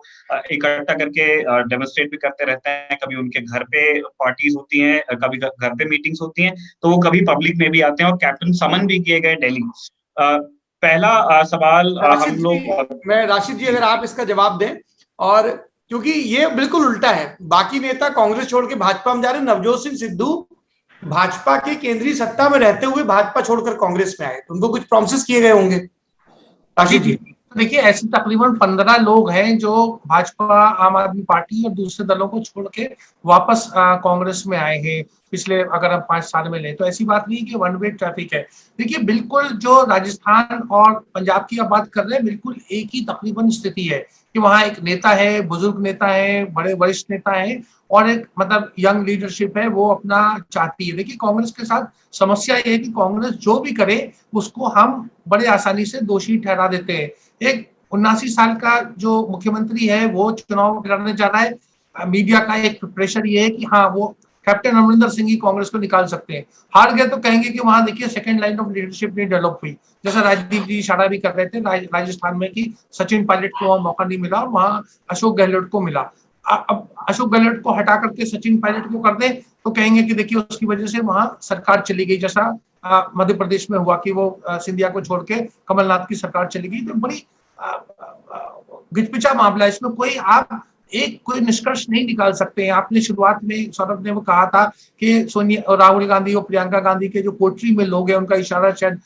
इकट्ठा करके डेमोन्स्ट्रेट भी करते रहते हैं। कभी उनके घर पे पार्टीज होती हैं, कभी घर पे मीटिंग्स होती हैं, तो वो कभी पब्लिक में भी आते हैं और कैप्टन समन भी किए गए दिल्ली। पहला सवाल हम लोग, मैं राशिद जी अगर आप इसका जवाब दें, और क्योंकि ये बिल्कुल उल्टा है, बाकी नेता कांग्रेस छोड़ के भाजपा में जा रहे हैं, नवजोत सिंह सिद्धू भाजपा के केंद्रीय सत्ता में रहते हुए भाजपा छोड़कर कांग्रेस में आए, तो उनको कुछ प्रॉमिसेस किए गए होंगे। राशिद जी देखिए, ऐसे तकरीबन 15 लोग हैं जो भाजपा, आम आदमी पार्टी और दूसरे दलों को छोड़ के वापस कांग्रेस में आए हैं पिछले, अगर हम 5 साल में लें तो ऐसी बात नहीं कि वन वे ट्रैफिक है। देखिए, बिल्कुल जो राजस्थान और पंजाब की आप बात कर रहे हैं, बिल्कुल एक ही तकरीबन स्थिति है कि वहाँ एक नेता है, बुजुर्ग नेता है, बड़े वरिष्ठ नेता है और एक मतलब यंग लीडरशिप है, वो अपना चाहती है। देखिए, कांग्रेस के साथ समस्या ये है कि कांग्रेस जो भी करे उसको हम बड़े आसानी से दोषी ठहरा देते हैं। एक 79 साल का जो मुख्यमंत्री है वो चुनाव लड़ने जा रहा है। मीडिया का एक प्रेशर ये है कि हाँ, वो कैप्टन अमरिंदर सिंह ही कांग्रेस को निकाल सकते हैं। हार गए तो कहेंगे कि वहां देखिए सेकंड लाइन ऑफ लीडरशिप नहीं डेवलप हुई, जैसा राजदीप जी इशारा भी कर रहे थे राजस्थान में कि सचिन पायलट को वहां मौका नहीं मिला और वहां अशोक गहलोत को मिला। अब अशोक गहलोत को हटा करके सचिन पायलट को कर दे तो कहेंगे कि देखिए उसकी वजह से वहां सरकार चली गई, जैसा मध्य प्रदेश में हुआ कि वो सिंधिया को छोड़ के कमलनाथ की सरकार चली गई। तो बड़ी गिचपिचा मामला है, इसमें कोई आप कोई निष्कर्ष नहीं निकाल सकते हैं। आपने शुरुआत में सौरभ ने वो कहा था कि सोनिया और राहुल गांधी और प्रियंका गांधी के जो पोट्री में लोग हैं उनका इशारा शायद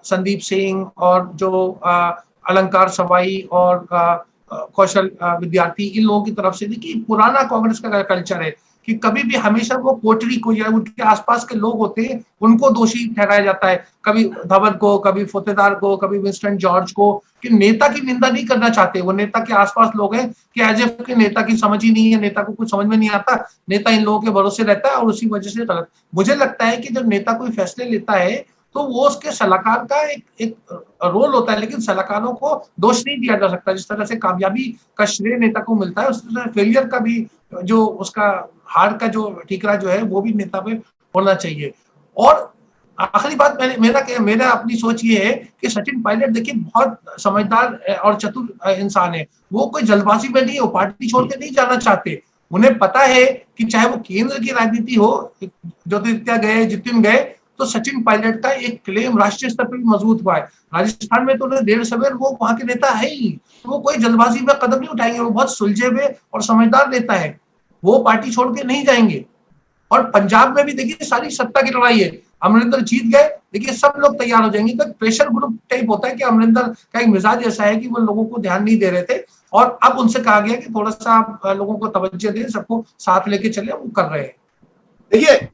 संदीप सिंह और जो अलंकार सवाई और कौशल विद्यार्थी, इन लोगों की तरफ से। देखिए पुराना कांग्रेस का कल्चर है कि कभी भी हमेशा वो कोटरी को या उनके आसपास के लोग होते हैं उनको दोषी ठहराया जाता है, कभी धवन को, कभी फतेहदार को, कभी विंस्टन जॉर्ज को, कि नेता की निंदा नहीं करना चाहते। वो नेता के आसपास लोग हैं कि एज एफ के नेता की समझ ही नहीं है, नेता को कुछ समझ में नहीं आता, नेता इन लोगों के भरोसे रहता है और उसी वजह से गलत। मुझे लगता है कि जब नेता कोई फैसले लेता है तो वो उसके सलाहकार का एक रोल होता है, लेकिन सलाहकारों को दोष नहीं दिया जा सकता। जिस तरह से कामयाबी का श्रेय नेता को मिलता है उस तरह फेलियर का भी, जो उसका हार का जो ठीकरा जो है वो भी नेता पे होना चाहिए। और आखिरी बात मेरा अपनी सोच ये है कि सचिन पायलट देखिए बहुत समझदार और चतुर इंसान है, वो कोई जल्दबाजी में नहीं है, वो पार्टी छोड़ के नहीं जाना चाहते। उन्हें पता है कि चाहे वो केंद्र की राजनीति हो, ज्योतिरादित्य गए, जितिन गए, तो सचिन पायलट का एक क्लेम राष्ट्रीय स्तर पर भी मजबूत हुआ है। राजस्थान में तो उन्हें देर सवेर वो वहां के नेता है ही, तो वो कोई जल्दबाजी में कदम नहीं उठाएंगे, वो बहुत सुलझे हुए और समझदार नेता है, वो पार्टी छोड़ के नहीं जाएंगे। और पंजाब में भी देखिए सारी सत्ता की लड़ाई है, अमरिंदर जीत गए, देखिए सब लोग तैयार हो जाएंगे। तो प्रेशर ग्रुप टाइप होता है कि अमरिंदर का एक मिजाज ऐसा है कि वो लोगों को ध्यान नहीं दे रहे थे और अब उनसे कहा गया कि थोड़ा सा आप लोगों को तवज्जो दें, सबको साथ लेके चले, वो कर रहे हैं। देखिए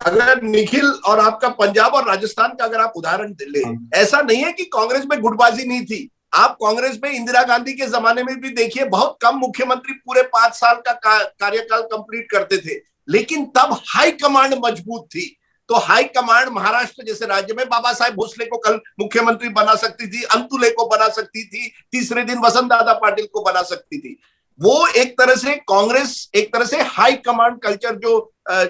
अगर निखिल और आपका पंजाब और राजस्थान का अगर आप उदाहरण ले, ऐसा नहीं है कि कांग्रेस में गुटबाजी नहीं थी। आप कांग्रेस में इंदिरा गांधी के जमाने में भी देखिए बहुत कम मुख्यमंत्री पूरे 5 साल का कार्यकाल कंप्लीट करते थे, लेकिन तब हाई कमांड मजबूत थी। तो हाई कमांड महाराष्ट्र जैसे राज्य में बाबा साहेब भोसले को कल मुख्यमंत्री बना सकती थी, अंतुले को बना सकती थी, तीसरे दिन वसंत दादा पाटिल को बना सकती थी। वो एक तरह से कांग्रेस, एक तरह से हाई कमांड कल्चर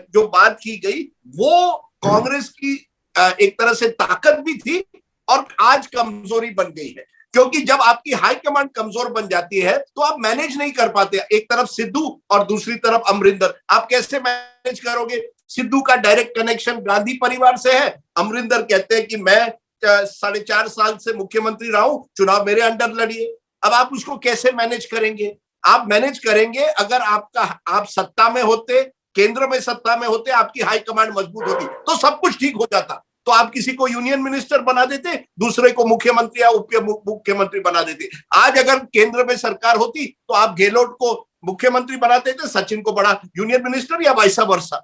जो बात की गई, वो कांग्रेस की एक तरह से ताकत भी थी और आज कमजोरी बन गई है। क्योंकि जब आपकी हाई कमांड कमजोर बन जाती है तो आप मैनेज नहीं कर पाते। एक तरफ सिद्धू और दूसरी तरफ अमरिंदर, आप कैसे मैनेज करोगे? सिद्धू का डायरेक्ट कनेक्शन गांधी परिवार से है, अमरिंदर कहते हैं कि मैं 4.5 साल से मुख्यमंत्री रहा हूं, चुनाव मेरे अंडर लड़िए। अब आप उसको कैसे मैनेज करेंगे? आप मैनेज करेंगे अगर आप सत्ता में होते, केंद्र में सत्ता में होते, आपकी हाई कमांड मजबूत होती तो सब कुछ ठीक हो जाता। तो आप किसी को यूनियन मिनिस्टर बना देते, दूसरे को मुख्यमंत्री या उप मुख्यमंत्री बना देते। आज अगर केंद्र में सरकार होती तो आप गहलोत को मुख्यमंत्री बना देते, सचिन को बड़ा यूनियन मिनिस्टर या वाइसा वर्सा।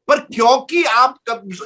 पर क्योंकि आप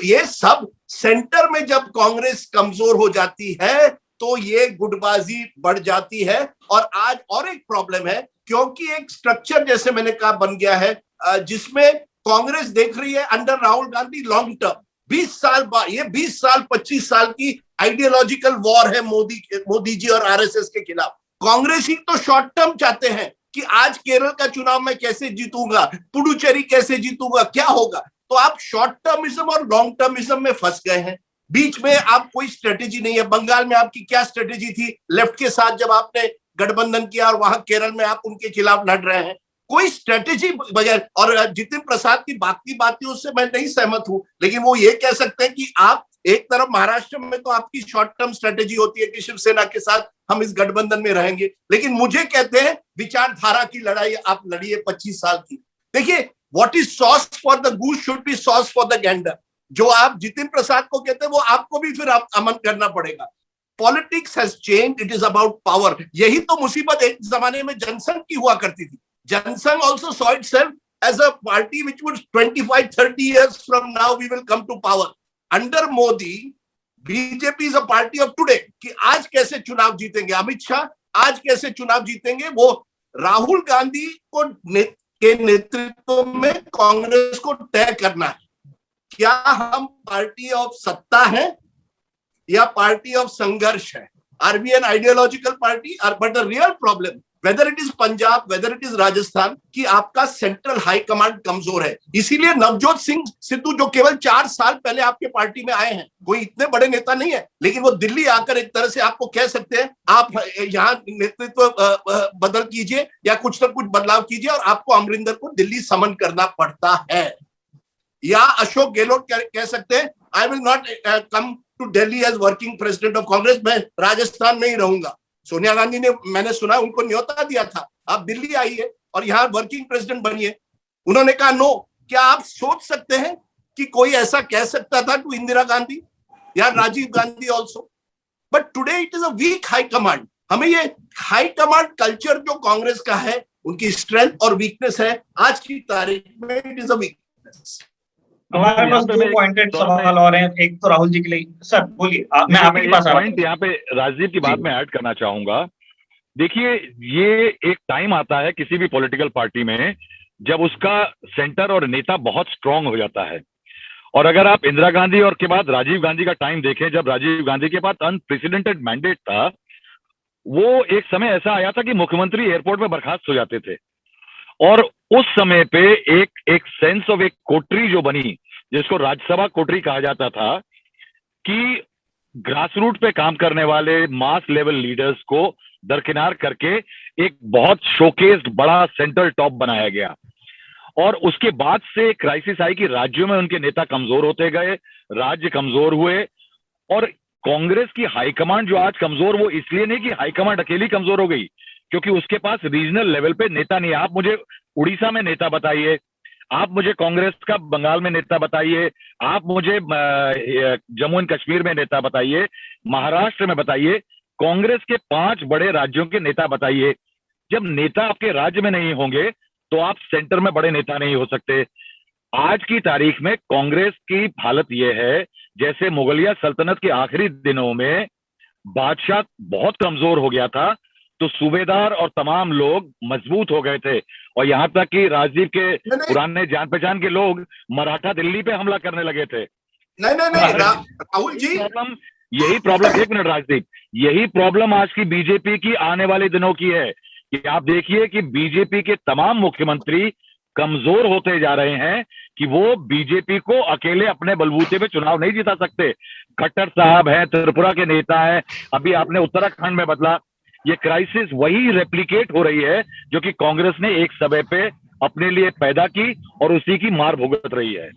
ये सब सेंटर में जब कांग्रेस कमजोर हो जाती है तो ये गुटबाजी बढ़ जाती है। और आज और एक प्रॉब्लम है, क्योंकि एक स्ट्रक्चर जैसे मैंने कहा बन गया है जिसमें कांग्रेस देख रही है under Rahul Gandhi long term 20 साल बाद, ये 20 साल 25 साल की आइडियोलॉजिकल वॉर है मोदी जी और आरएसएस के खिलाफ। कांग्रेस ही तो शॉर्ट टर्म चाहते हैं कि आज केरल का चुनाव मैं कैसे जीतूंगा, पुडुचेरी कैसे जीतूंगा, क्या होगा। तो आप शॉर्ट टर्मिज्म और लॉन्ग टर्मिज्म में फंस गए हैं। बीच में आप कोई स्ट्रेटेजी नहीं है। बंगाल में आपकी क्या स्ट्रेटेजी थी लेफ्ट के साथ जब आपने गठबंधन किया, और वहां केरल में आप उनके खिलाफ लड़ रहे हैं, कोई स्ट्रेटेजी बगैर। और जितिन प्रसाद की बाकी बातों से मैं नहीं सहमत हूं, लेकिन वो ये कह सकते हैं कि आप एक तरफ महाराष्ट्र में तो आपकी शॉर्ट टर्म स्ट्रेटेजी होती है कि शिवसेना के साथ हम इस गठबंधन में रहेंगे, लेकिन मुझे कहते हैं विचारधारा की लड़ाई आप लड़िए 25 साल की। देखिए what is sauce for the goose should be sauce for the Gander. जो आप जितिन प्रसाद को कहते हैं वो आपको भी फिर अमल करना पड़ेगा। Politics has changed, it is about power. यही तो मुसीबत एक जमाने में जनसंघ की हुआ करती थी। Jansangh also saw itself as a party which would 25-30 years from now we will come to power. Under Modi, BJP is a party of today कि आज कैसे चुनाव जीतेंगे अमित शाह, आज कैसे चुनाव जीतेंगे वो राहुल गांधी के नेतृत्व में कांग्रेस को तय करना है। क्या हम पार्टी ऑफ सत्ता है या पार्टी ऑफ संघर्ष है? Are we an ideological party? But the real problem whether it is Punjab, whether it is Rajasthan, कि आपका सेंट्रल हाई कमांड कमजोर है। इसीलिए नवजोत सिंह सिद्धू जो केवल 4 साल पहले आपके पार्टी में आए हैं, कोई इतने बड़े नेता नहीं है, लेकिन वो दिल्ली आकर एक तरह से आपको कह सकते हैं आप यहाँ नेतृत्व बदल कीजिए या कुछ ना कुछ बदलाव कीजिए, और आपको अमरिंदर को दिल्ली समन करना पड़ता है। या अशोक गहलोत कह सकते हैं I will not come to Delhi as working president of Congress, मैं राजस्थान में ही रहूंगा। सोनिया गांधी ने, मैंने सुना, उनको न्योता दिया था आप दिल्ली आइए और यहाँ वर्किंग प्रेसिडेंट बनिए, उन्होंने कहा नो। क्या आप सोच सकते हैं कि कोई ऐसा कह सकता था टू इंदिरा गांधी या Rajiv Gandhi also? But today it is a weak high command. हमें ये हाई कमांड कल्चर जो कांग्रेस का है, उनकी स्ट्रेंथ और वीकनेस है, आज की तारीख में इट इज अ वीकनेस। हमारे पास 2 पॉइंटेड सवाल और हैं, एक तो राहुल जी के लिए। सर बोलिए, मैं आपके पास आ रहा हूं। यहाँ पे राजदीप की बात में ऐड करना चाहूंगा। देखिए, ये एक टाइम आता है किसी भी पॉलिटिकल पार्टी में जब उसका सेंटर और नेता बहुत स्ट्रांग हो जाता है। और अगर आप इंदिरा गांधी और के बाद राजीव गांधी का टाइम देखें, जब राजीव गांधी के पास अनप्रेसिडेंटेड मैंडेट था, वो एक समय ऐसा आया था कि मुख्यमंत्री एयरपोर्ट में बर्खास्त हो जाते थे। और उस समय पे एक सेंस ऑफ एक कोटरी जो बनी, जिसको राज्यसभा कोटरी कहा जाता था, कि ग्रास रूट पे काम करने वाले मास लेवल लीडर्स को दरकिनार करके एक बहुत शोकेस्ड बड़ा सेंट्रल टॉप बनाया गया। और उसके बाद से क्राइसिस आई कि राज्यों में उनके नेता कमजोर होते गए, राज्य कमजोर हुए। और कांग्रेस की हाईकमांड जो आज कमजोर, वो इसलिए नहीं कि हाईकमांड अकेली कमजोर हो गई, क्योंकि उसके पास रीजनल लेवल पे नेता नहीं है। आप मुझे उड़ीसा में नेता बताइए, आप मुझे कांग्रेस का बंगाल में नेता बताइए, आप मुझे जम्मू एंड कश्मीर में नेता बताइए, महाराष्ट्र में बताइए, कांग्रेस के 5 बड़े राज्यों के नेता बताइए। जब नेता आपके राज्य में नहीं होंगे तो आप सेंटर में बड़े नेता नहीं हो सकते। आज की तारीख में कांग्रेस की हालत यह है जैसे मुगलिया सल्तनत के आखिरी दिनों में बादशाह बहुत कमजोर हो गया था, तो सूबेदार और तमाम लोग मजबूत हो गए थे। और यहां तक कि राजदीप के पुराने जान पहचान के लोग मराठा दिल्ली पे हमला करने लगे थे। नहीं राहुल जी, यही प्रॉब्लम, एक मिनट राजदीप, यही प्रॉब्लम आज की बीजेपी की आने वाले दिनों की है कि आप देखिए कि बीजेपी के तमाम मुख्यमंत्री कमजोर होते जा रहे हैं कि वो बीजेपी को अकेले अपने बलबूते पे चुनाव नहीं जिता सकते। खट्टर साहब हैं, त्रिपुरा के नेता हैं, अभी आपने उत्तराखंड में बदला। ये क्राइसिस वही रेप्लिकेट हो रही है जो कि कांग्रेस ने एक समय पे अपने लिए पैदा की और उसी की मार भुगत रही है।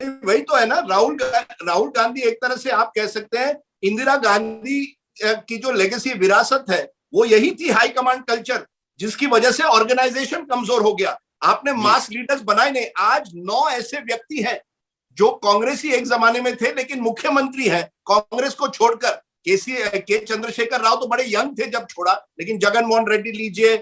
वही तो है ना, राहुल गांधी एक तरह से आप कह सकते हैं इंदिरा गांधी की जो लेगेसी विरासत है वो यही थी हाई कमांड कल्चर, जिसकी वजह से ऑर्गेनाइजेशन कमजोर हो गया। आपने मास लीडर्स बनाए नहीं। आज 9 ऐसे व्यक्ति हैं जो कांग्रेसी एक जमाने में थे लेकिन मुख्यमंत्री हैं कांग्रेस को छोड़कर। के चंद्रशेखर राव तो बड़े यंग थे जब छोड़ा, लेकिन जगन मोहन रेड्डी लीजिए,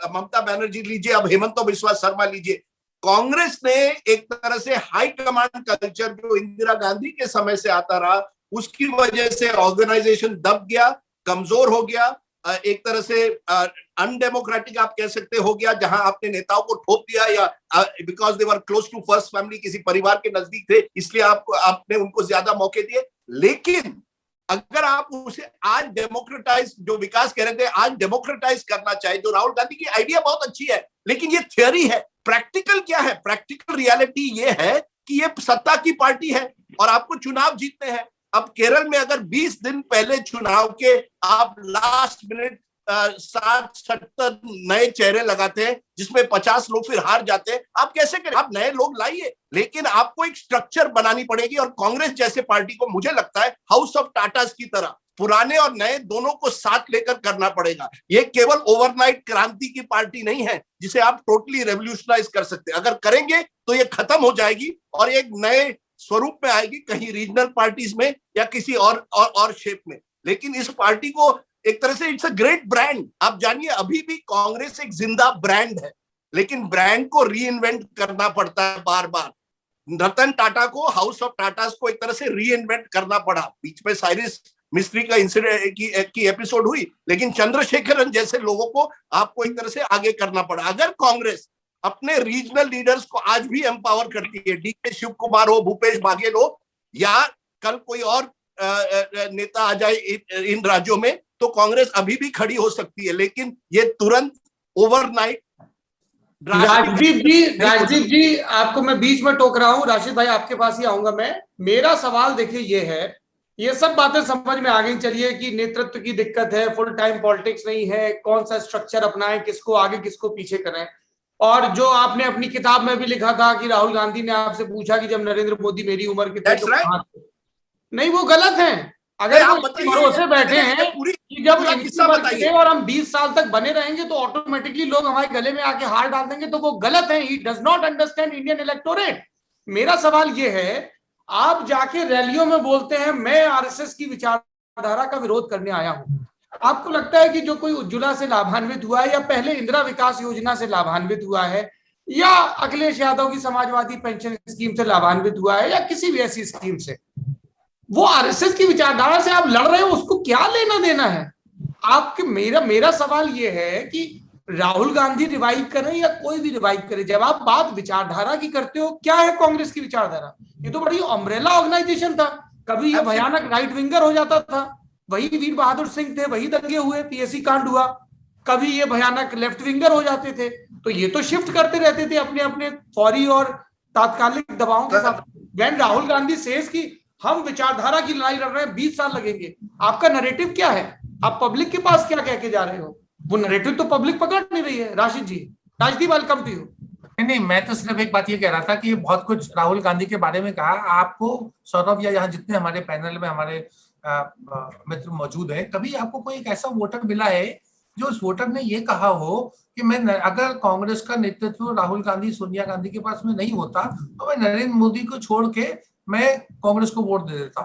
ममता बनर्जी लीजिए, अब हेमंत बिस्वा शर्मा लीजिए। कांग्रेस ने एक तरह से हाई कमांड कल्चर जो इंदिरा गांधी के समय से आता रहा, उसकी वजह से ऑर्गेनाइजेशन दब गया, कमजोर हो गया, एक तरह से अनडेमोक्रेटिक आप कह सकते हो गया, जहां आपने नेताओं को ठोक दिया या because they were close to first family, किसी परिवार के नजदीक थे, इसलिए आपने उनको ज्यादा मौके दिए। लेकिन अगर आप उसे आज डेमोक्रेटाइज, जो विकास कह रहे थे, आज डेमोक्रेटाइज करना चाहे, जो राहुल गांधी की आइडिया बहुत अच्छी है, लेकिन ये थ्योरी है। प्रैक्टिकल क्या है? प्रैक्टिकल रियलिटी ये है कि ये सत्ता की पार्टी है और आपको चुनाव जीतने हैं। अब केरल में अगर 20 दिन पहले चुनाव के आप लास्ट मिनट 60-70 नए चेहरे लगाते हैं जिसमें 50 लोग फिर हार जाते हैं, आप कैसे करें? आप नए लोग लाइए, लेकिन आपको एक स्ट्रक्चर बनानी पड़ेगी। और कांग्रेस जैसे पार्टी को मुझे लगता है हाउस ऑफ टाटास की तरह पुराने और नए दोनों को साथ लेकर करना पड़ेगा। ये केवल ओवरनाइट क्रांति की पार्टी नहीं है जिसे आप टोटली रेवोल्यूशनाइज कर सकते हैं। अगर करेंगे तो ये खत्म हो जाएगी और एक नए स्वरूप में आएगी, कहीं रीजनल पार्टीज में या किसी और शेप में। लेकिन इस पार्टी को एक तरह से इट्स अ ग्रेट ब्रांड। आप जानिए, अभी भी कांग्रेस एक जिंदा ब्रांड है, लेकिन ब्रांड को री इन्वेंट करना पड़ता है बार बार। रतन टाटा को, हाउस ऑफ टाटास को एक तरह से री इन्वेंट करना पड़ा। बीच में साइरस मिस्त्री का इंसिडेंट की एपिसोड हुई, लेकिन चंद्रशेखरन जैसे लोगों को आपको एक तरह से आगे करना पड़ा। अगर कांग्रेस अपने रीजनल लीडर्स को आज भी एम्पावर करती है, डीके शिव कुमार हो, भूपेश बाघेल हो, या कल कोई और नेता आ जाए इन राज्यों में, तो कांग्रेस अभी भी खड़ी हो सकती है, लेकिन ये तुरंत ओवरनाइट। राजदीप जी आपको मैं बीच में टोक रहा हूं, राशिद भाई आपके पास ही आऊंगा मैं। मेरा सवाल देखिए ये है, ये सब बातें समझ में आ गई, चलिए कि नेतृत्व की दिक्कत है, फुल टाइम पॉलिटिक्स नहीं है, कौन सा स्ट्रक्चर अपनाएं, किसको आगे किसको पीछे करें। और जो आपने अपनी किताब में भी लिखा था कि राहुल गांधी ने आपसे पूछा कि जब नरेंद्र मोदी मेरी उम्र के थे तो कहां थे, नहीं वो गलत है। अगर आप भरोसे बैठे हैं कि जब किस्सा बताइए और हम 20 साल तक बने रहेंगे तो ऑटोमेटिकली लोग हमारे गले में आके हार डाल देंगे, तो वो गलत है। He does not understand Indian electorate. मेरा सवाल ये है, आप जाके रैलियों में बोलते हैं मैं आरएसएस की विचारधारा का विरोध करने आया हूं। आपको लगता है कि जो कोई उज्ज्वला से लाभान्वित हुआ है या पहले इंदिरा विकास योजना से लाभान्वित हुआ है या अखिलेश यादव की समाजवादी पेंशन स्कीम से लाभान्वित हुआ है या किसी भी ऐसी स्कीम से, वो आरएसएस की विचारधारा से आप लड़ रहे हो, उसको क्या लेना देना है आपके? मेरा सवाल ये है कि राहुल गांधी रिवाइव करें या कोई भी रिवाइव करे, जब आप बात विचारधारा की करते हो, क्या है कांग्रेस की विचारधारा? ये तो बड़ी अम्ब्रेला ऑर्गेनाइजेशन था। कभी ये भयानक राइट विंगर हो जाता था, वही वीर बहादुर सिंह थे, वही दंगे हुए, पीएससी कांड हुआ, कभी ये भयानक लेफ्ट विंगर हो जाते थे। तो ये तो शिफ्ट करते रहते थे अपने अपने फौरी और तात्कालिक दबावों के साथ। व्हेन राहुल गांधी सेज कि हम विचारधारा की लड़ाई लड़ रहे हैं, 20 साल लगेंगे, आपका नैरेटिव क्या है? आप पब्लिक के पास क्या कह के जा रहे हो? वो नैरेटिव तो पब्लिक पकड़ नहीं रही है। राशिद जी, राजदीप, वेलकम टू यू। नहीं, मैं तो सिर्फ एक बात ये कह रहा था कि बहुत कुछ राहुल गांधी के बारे में कहा। आपको सौरभ या यहाँ जितने हमारे पैनल में हमारे मित्र मौजूद हैं, कभी आपको कोई एक ऐसा वोटर मिला है जो उस वोटर ने ये कहा हो कि मैं अगर कांग्रेस का नेतृत्व राहुल गांधी, सोनिया गांधी के पास में नहीं होता तो मैं नरेंद्र मोदी को छोड़ के मैं कांग्रेस को वोट दे देता?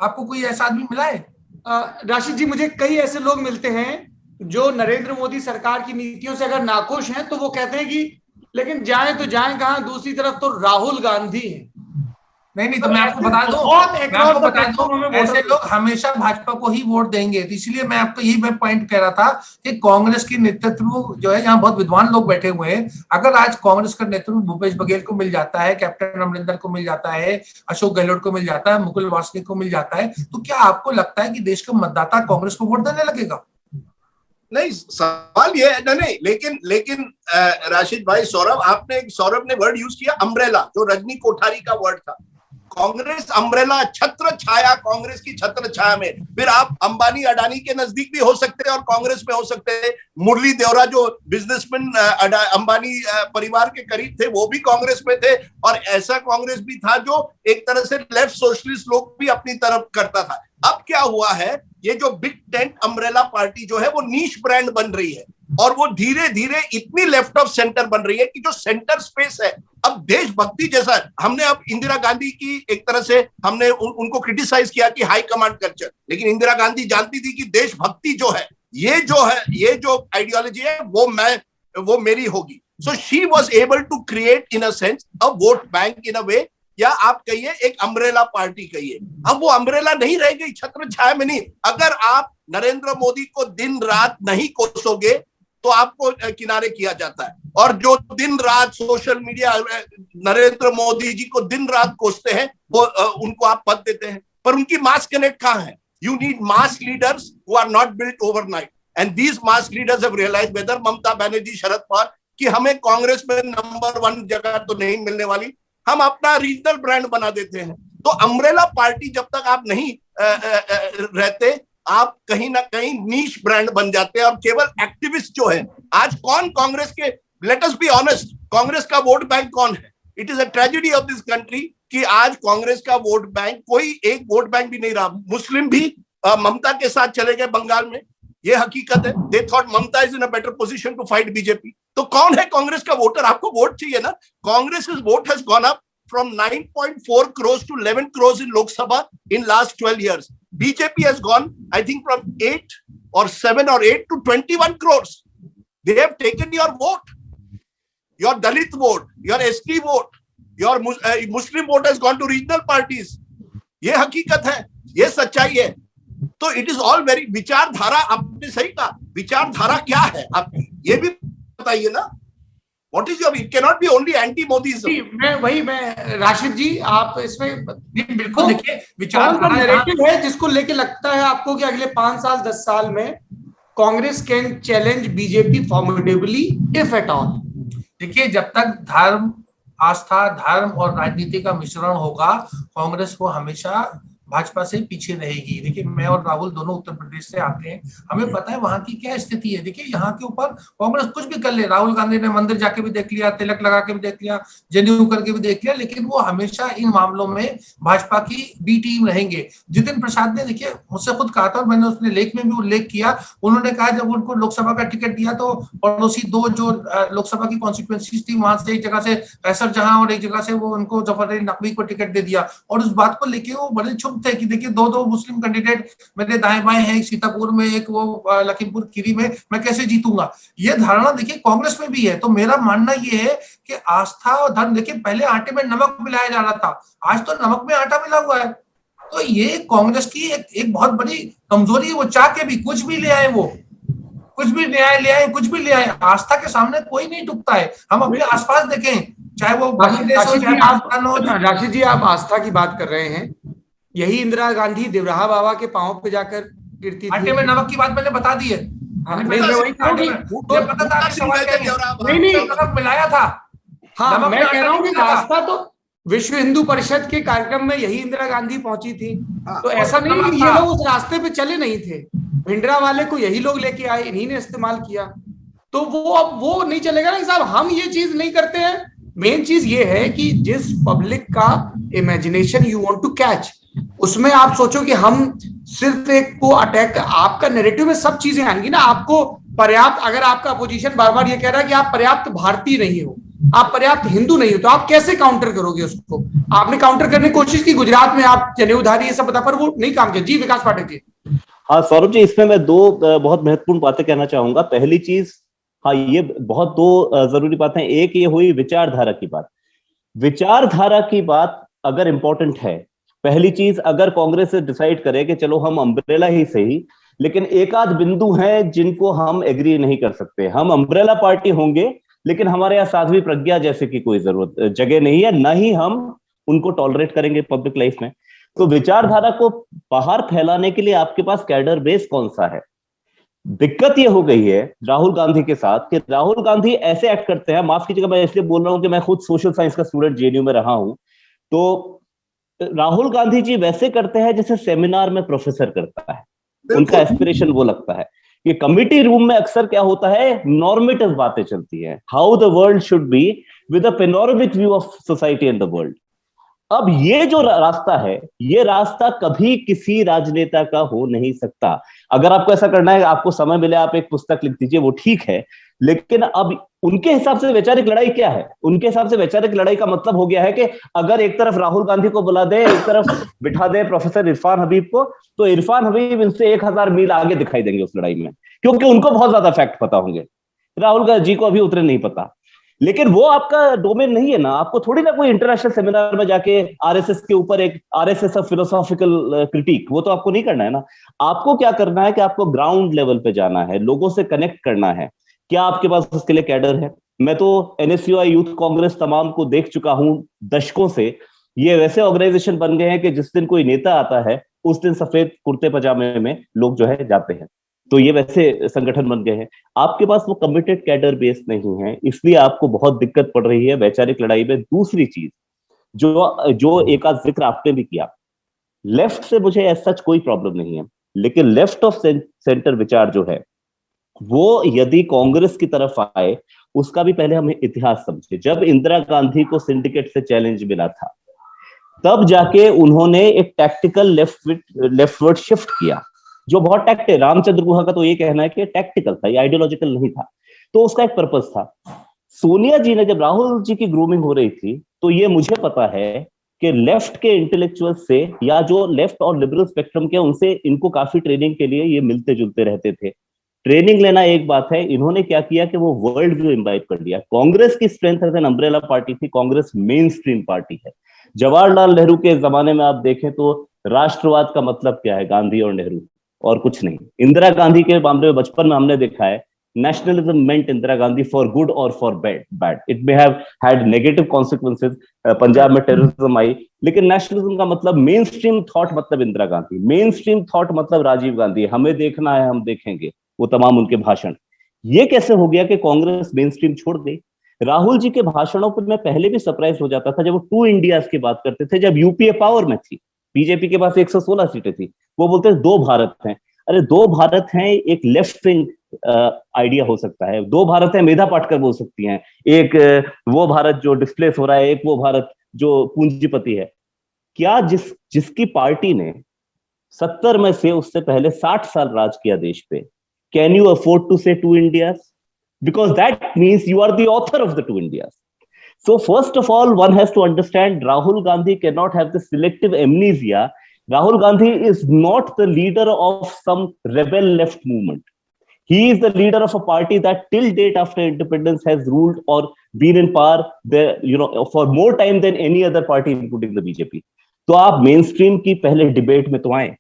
आपको कोई ऐसा आदमी मिला है? राशिद जी, मुझे कई ऐसे लोग मिलते हैं जो नरेंद्र मोदी सरकार की नीतियों से अगर नाखुश हैं तो वो कहते हैं कि लेकिन जाएं तो जाएं कहां, दूसरी तरफ तो राहुल गांधी है। नहीं, तो मैं आपको बता दूं, ऐसे लोग हमेशा भाजपा को ही वोट देंगे। तो इसलिए मैं आपको यही पॉइंट कह रहा था कि कांग्रेस की नेतृत्व जो है, यहाँ बहुत विद्वान लोग बैठे हुए हैं, अगर आज कांग्रेस का नेतृत्व भूपेश बघेल को मिल जाता है, कैप्टन अमरिंदर को मिल जाता है, अशोक गहलोत को मिल जाता है, मुकुल वासनिक को मिल जाता है, तो क्या आपको लगता है कि देश का मतदाता कांग्रेस को वोट देने लगेगा? नहीं, सवाल ये है नहीं, लेकिन राशिद भाई, सौरभ ने वर्ड यूज किया अम्ब्रेला, जो रजनी कोठारी का वर्ड था। कांग्रेस अम्ब्रेला, छत्र छाया, कांग्रेस की छत्र छाया में फिर आप अंबानी अडानी के नजदीक भी हो सकते हैं और कांग्रेस में हो सकते हैं। मुरली देवरा जो बिजनेसमैन अंबानी परिवार के करीब थे, वो भी कांग्रेस में थे, और ऐसा कांग्रेस भी था जो एक तरह से लेफ्ट सोशलिस्ट लोग भी अपनी तरफ करता था। अब क्या हुआ है, ये जो बिग टेंट अम्ब्रेला पार्टी जो है वो नीश ब्रांड बन रही है और वो धीरे धीरे इतनी लेफ्ट ऑफ सेंटर बन रही है कि जो सेंटर स्पेस है, अब देशभक्ति जैसा हमने अब इंदिरा गांधी की एक तरह से हमने उनको क्रिटिसाइज किया कि हाई कमांड कल्चर, लेकिन इंदिरा गांधी जानती थी कि देशभक्ति जो है, ये जो आइडियोलॉजी है वो मेरी होगी। So she was able to create in a sense a vote bank in a way, या आप कहिए एक अम्ब्रेला पार्टी कहिए। अब वो अम्ब्रेला नहीं रह गई, छत्र छाया में नहीं। अगर आप नरेंद्र मोदी को दिन रात नहीं कोसोगे तो आपको किनारे किया जाता है, और जो दिन रात सोशल मीडिया नरेंद्र मोदी जी को दिन रात कोसते हैं वो उनको आप पद देते हैं, पर उनकी मास कनेक्ट कहाँ है? You need mass leaders who are not built overnight, and these mass leaders have realized, whether Mamata Banerjee, Sharad Pawar, कि हमें कांग्रेस में नंबर 1 जगह तो नहीं मिलने वाली, हम अपना रीजनल ब्रांड बना देते हैं। तो अम्ब्रेला पार्टी जब तक आप नहीं रहते, आप कहीं ना कहीं नीश ब्रांड बन जाते हैं और केवल एक्टिविस्ट जो है। आज कौन कांग्रेस के, let us be honest, Congress का वोट बैंक कौन है? It is a tragedy of this country कि आज कांग्रेस का वोट बैंक कोई एक वोट बैंक भी नहीं रहा। मुस्लिम भी ममता के साथ चले गए बंगाल में, ये हकीकत है। They thought Mamata is in a better position to fight BJP. तो कौन है कांग्रेस का वोटर? आपको वोट चाहिए ना। Congress vote has gone up from 9.4 crores to 11 crores in Lok Sabha in last 12 years. BJP has gone, I think, from 8 or 7 or 8 to 21 crores. They have taken your vote, your Dalit vote, your ST vote, your Muslim vote has gone to regional parties. ये हकीकत है, ये सच्चाई है। तो it is all very, विचारधारा आपने सही कहा, विचारधारा क्या है आपकी, ये भी बताइए ना। What is your, it can not be only anti Modism. मैं राशिद जी, आप इसमें बिल्कुल देखिए, विचारधारा नैरेटिव है जिसको लेके लगता है आपको कि अगले 5 साल 10 साल में Congress can challenge BJP formidably if at all. देखिए, जब तक धर्म, आस्था, धर्म और राजनीति का मिश्रण होगा, कांग्रेस वो हमेशा भाजपा से पीछे रहेगी। देखिए, मैं और राहुल दोनों उत्तर प्रदेश से आते हैं, हमें पता है वहां की क्या स्थिति है। देखिए, यहाँ के ऊपर कांग्रेस कुछ भी कर ले, राहुल गांधी ने मंदिर जाके भी देख लिया, तिलक लगा के भी देख लिया, जनेऊ करके भी देख लिया, लेकिन वो हमेशा इन मामलों में भाजपा की बी टीम रहेंगे। जितिन प्रसाद ने, देखिए, मुझसे खुद कहा था और मैंने उसने लेख में भी उल्लेख किया, उन्होंने कहा जब उनको लोकसभा का टिकट दिया तो पड़ोसी 2 जो लोकसभा की कॉन्स्टिट्यूएंसीज थी, वहां से एक जगह से कैसर जहां और एक जगह से वो उनको जफर अली नकवी को टिकट दे दिया, और उस बात को लेके वो बड़े चुप थे कि देखिए 2 मुस्लिम कैंडिडेट मेरे दाएं बाएं हैं, एक सीतापुर में, एक वो लखीमपुर खीरी में, मैं कैसे जीतूंगा। ये धारणा देखिए कांग्रेस में भी है। तो मेरा मानना ये है कि आस्था और धर्म, देखिए पहले आटे में नमक मिलाया जा रहा था, आज तो नमक में आटा मिला हुआ है। तो ये कांग्रेस की एक बहुत बड़ी कमजोरी है। वो चाह के भी कुछ भी ले आए, वो कुछ भी ले आए, कुछ भी ले आए, आस्था के सामने कोई नहीं टुकता है। हम अपने आसपास देखें, चाहे वो बांग्लादेश हो, चाहे पाकिस्तान हो। राशिद जी, आप आस्था की बात कर रहे हैं, यही इंदिरा गांधी देवराहा बाबा के पांव पे जाकर गिरती थी। आटे में नमक की बात मैंने बता दी है। नहीं, मिलाया था। हाँ, मैं कह रहा हूँ कि आस्था तो विश्व हिंदू परिषद के कार्यक्रम में यही इंदिरा गांधी पहुंची थी। तो ऐसा नहीं कि ये लोग उस रास्ते पे चले नहीं थे, भिंडरा वाले को यही लोग लेके आए, इन्हीं ने इस्तेमाल किया। तो वो अब वो नहीं चलेगा ना साहब, हम ये चीज नहीं करते हैं। मेन चीज ये है कि जिस पब्लिक का imagination you want to catch, उसमें आप सोचो कि हम सिर्फ एक को अटैक, आपका नैरेटिव में सब चीजें आएंगी ना। आपको पर्याप्त, अगर आपका अपोजिशन बार बार ये कह रहा है कि आप पर्याप्त भारतीय नहीं हो, आप पर्याप्त हिंदू नहीं हो, तो आप कैसे काउंटर करोगे उसको? आपने काउंटर करने की कोशिश की, गुजरात में आप जनेऊधारी ये सब बता, पर वो नहीं काम किया। जी विकास पाठक जी। हाँ सौरभ जी, इसमें मैं 2 बहुत महत्वपूर्ण बातें कहना चाहूंगा। पहली चीज, हाँ ये बहुत 2 जरूरी बातें। एक ये हुई विचारधारा की बात। विचारधारा की बात अगर इंपॉर्टेंट है, पहली चीज, अगर कांग्रेस डिसाइड करे कि चलो हम अम्ब्रेला ही सही, लेकिन एक आध बिंदु हैं जिनको हम एग्री नहीं कर सकते, हम अम्ब्रेला पार्टी होंगे, लेकिन हमारे यहाँ साध्वी प्रज्ञा जैसे की कोई जरूरत जगह नहीं है, ना ही हम उनको टॉलरेट करेंगे पब्लिक लाइफ में। तो विचारधारा को बाहर फैलाने के लिए आपके पास कैडर बेस कौन सा है? दिक्कत ये हो गई है राहुल गांधी के साथ कि राहुल गांधी ऐसे एक्ट करते हैं, माफ कीजिएगा मैं इसलिए बोल रहा हूं कि मैं खुद सोशल साइंस का स्टूडेंट जेएनयू में रहा हूं, तो राहुल गांधी जी वैसे करते हैं जैसे सेमिनार में प्रोफेसर करता है। उनका एस्पिरेशन वो लगता है कि कमिटी रूम में अक्सर क्या होता है, नॉर्मेटिव बातें चलती है, how the world should be with a panoramic view of society and the world. अब ये जो रास्ता है, ये रास्ता कभी किसी राजनेता का हो नहीं सकता। अगर आपको ऐसा करना है, आपको समय मिले, आप एक पुस्तक लिख दीजिए, वो ठीक है, लेकिन अब उनके हिसाब से वैचारिक लड़ाई क्या है? उनके हिसाब से वैचारिक लड़ाई का मतलब हो गया है कि अगर एक तरफ राहुल गांधी को बुला दे, एक तरफ बिठा दे प्रोफेसर इरफान हबीब को, तो इरफान हबीब इनसे 1000 मील आगे दिखाई देंगे उस लड़ाई में, क्योंकि उनको बहुत ज्यादा फैक्ट पता होंगे। राहुल गांधी जी को अभी उतने नहीं पता, लेकिन वो आपका डोमेन नहीं है ना। आपको थोड़ी ना कोई इंटरनेशनल सेमिनार में जाके आरएसएस के ऊपर एक आरएसएस ऑफ फिलोसॉफिकल क्रिटिक, वो तो आपको नहीं करना है ना। आपको क्या करना है कि आपको ग्राउंड लेवल पे जाना है, लोगों से कनेक्ट करना है। क्या आपके पास उसके लिए कैडर है? मैं तो एनएसयूआई, यूथ कांग्रेस तमाम को देख चुका हूं दशकों से। ये वैसे ऑर्गेनाइजेशन बन गए हैं कि जिस दिन कोई नेता आता है, उस दिन सफेद कुर्ते पजामे में लोग जो है जाते हैं। तो ये वैसे संगठन बन गए हैं। आपके पास वो कमिटेड कैडर बेस नहीं है, इसलिए आपको बहुत दिक्कत पड़ रही है वैचारिक लड़ाई में। दूसरी चीज जो एक आध जिक्र आपने भी किया, लेफ्ट से मुझे ऐसा सच कोई प्रॉब्लम नहीं है, लेकिन लेफ्ट ऑफ सेंटर विचार जो है, वो यदि कांग्रेस की तरफ आए, उसका भी पहले हमें इतिहास समझे। जब इंदिरा गांधी को सिंडिकेट से चैलेंज मिला था, तब जाके उन्होंने एक टैक्टिकल लेफ्टवर्ड शिफ्ट किया, जो बहुत टैक्ट है। रामचंद्र गुहा का तो ये कहना है कि टैक्टिकल था, ये आइडियोलॉजिकल नहीं था। तो उसका एक पर्पस था। सोनिया जी ने, जब राहुल जी की ग्रूमिंग हो रही थी, तो ये मुझे पता है कि लेफ्ट के इंटेलेक्चुअल से, या जो लेफ्ट और लिबरल स्पेक्ट्रम के, उनसे इनको काफी ट्रेनिंग के लिए ये मिलते जुलते रहते थे। ट्रेनिंग लेना एक बात है, इन्होंने क्या किया कि वो वर्ल्ड व्यू इम्बाइब कर लिया। कांग्रेस की strength as an umbrella party थी, कांग्रेस मेन स्ट्रीम पार्टी है। जवाहरलाल नेहरू के जमाने में आप देखें तो राष्ट्रवाद का मतलब क्या है, गांधी और नेहरू, और कुछ नहीं। इंदिरा गांधी के मामले में बचपन में हमने देखा है nationalism meant Indira Gandhi for good or for bad. It may have had negative consequences. Punjab में टेररिज्म आई, लेकिन नेशनलिज्म का मतलब मेन स्ट्रीम थॉट मतलब Indira Gandhi, main stream thought मतलब राजीव गांधी, हमें देखना है हम देखेंगे, वो तमाम उनके भाषण। ये कैसे हो गया कि कांग्रेस मेन स्ट्रीम छोड़ गई? राहुल जी के भाषणों पर मैं पहले भी सरप्राइज हो जाता था जब वो 2 इंडियाज की बात करते थे, जब यूपीए पावर में थी, बीजेपी के पास 116 सीटें थी, वो बोलते हैं 2 भारत हैं। अरे 2 भारत हैं एक लेफ्ट विंग आइडिया हो सकता है, 2 भारत है मेधा पाटकर बोल सकती हैं, एक वो भारत जो डिस्प्लेस हो रहा है, एक वो भारत जो पूंजीपति है। क्या जिसकी पार्टी ने 70 में से उससे पहले 60 साल राज किया देश पे, can you afford to say 2 Indias? Because that means you are the author of the 2 Indias. So first of all, one has to understand Rahul Gandhi cannot have the selective amnesia. Rahul Gandhi is not the leader of some rebel left movement. He is the leader of a party that till date after independence has ruled or been in power there, for more time than any other party, including the BJP. तो आप मेन स्ट्रीम की पहले डिबेट में तो आए,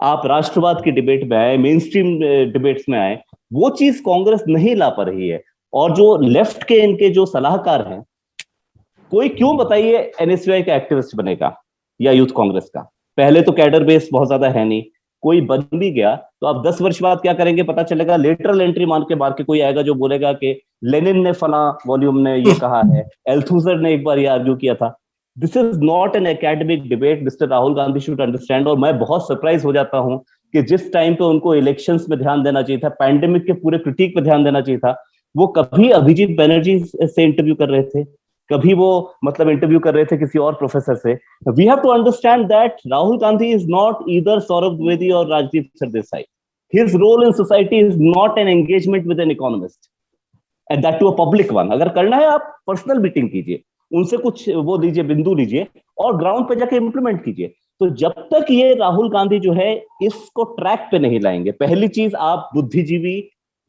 आप राष्ट्रवाद की डिबेट में आए, मेन स्ट्रीम डिबेट्स में आए, वो चीज कांग्रेस नहीं ला पा रही है। और जो लेफ्ट के इनके जो सलाहकार हैं, कोई क्यों बताइए एनएसयूआई का एक्टिविस्ट बनेगा या यूथ कांग्रेस का? पहले तो कैडर बेस बहुत ज्यादा है नहीं, कोई बन भी गया तो आप 10 वर्ष बाद क्या करेंगे पता चलेगा। लेटरल एंट्री मान के मार के कोई आएगा जो बोलेगा कि लेनिन ने फला वॉल्यूम ने ये कहा है, एल्थुसर ने एक बार ये आर्ग्यू किया था। This is not an academic debate, mister Rahul Gandhi should understand. और मैं बहुत सरप्राइज हो जाता हूं कि जिस टाइम पे उनको इलेक्शंस में ध्यान देना चाहिए था, पैंडेमिक के पूरे क्रिटिक पे ध्यान देना चाहिए था, वो कभी अभिजीत बैनर्जी से इंटरव्यू कर रहे थे, कभी वो इंटरव्यू कर रहे थे किसी और प्रोफेसर से। We have to understand that Rahul Gandhi is not either Saurabh Dwivedi or Rajdeep Sardesai. His role in society is not an engagement with an economist, and that too a public one. अगर करना है आप पर्सनल मीटिंग कीजिए, उनसे कुछ वो लीजिए, बिंदु लीजिए और ग्राउंड पे जाके इंप्लीमेंट कीजिए. तो जब तक ये राहुल गांधी जो है इसको ट्रैक पे नहीं लाएंगे, पहली चीज आप बुद्धिजीवी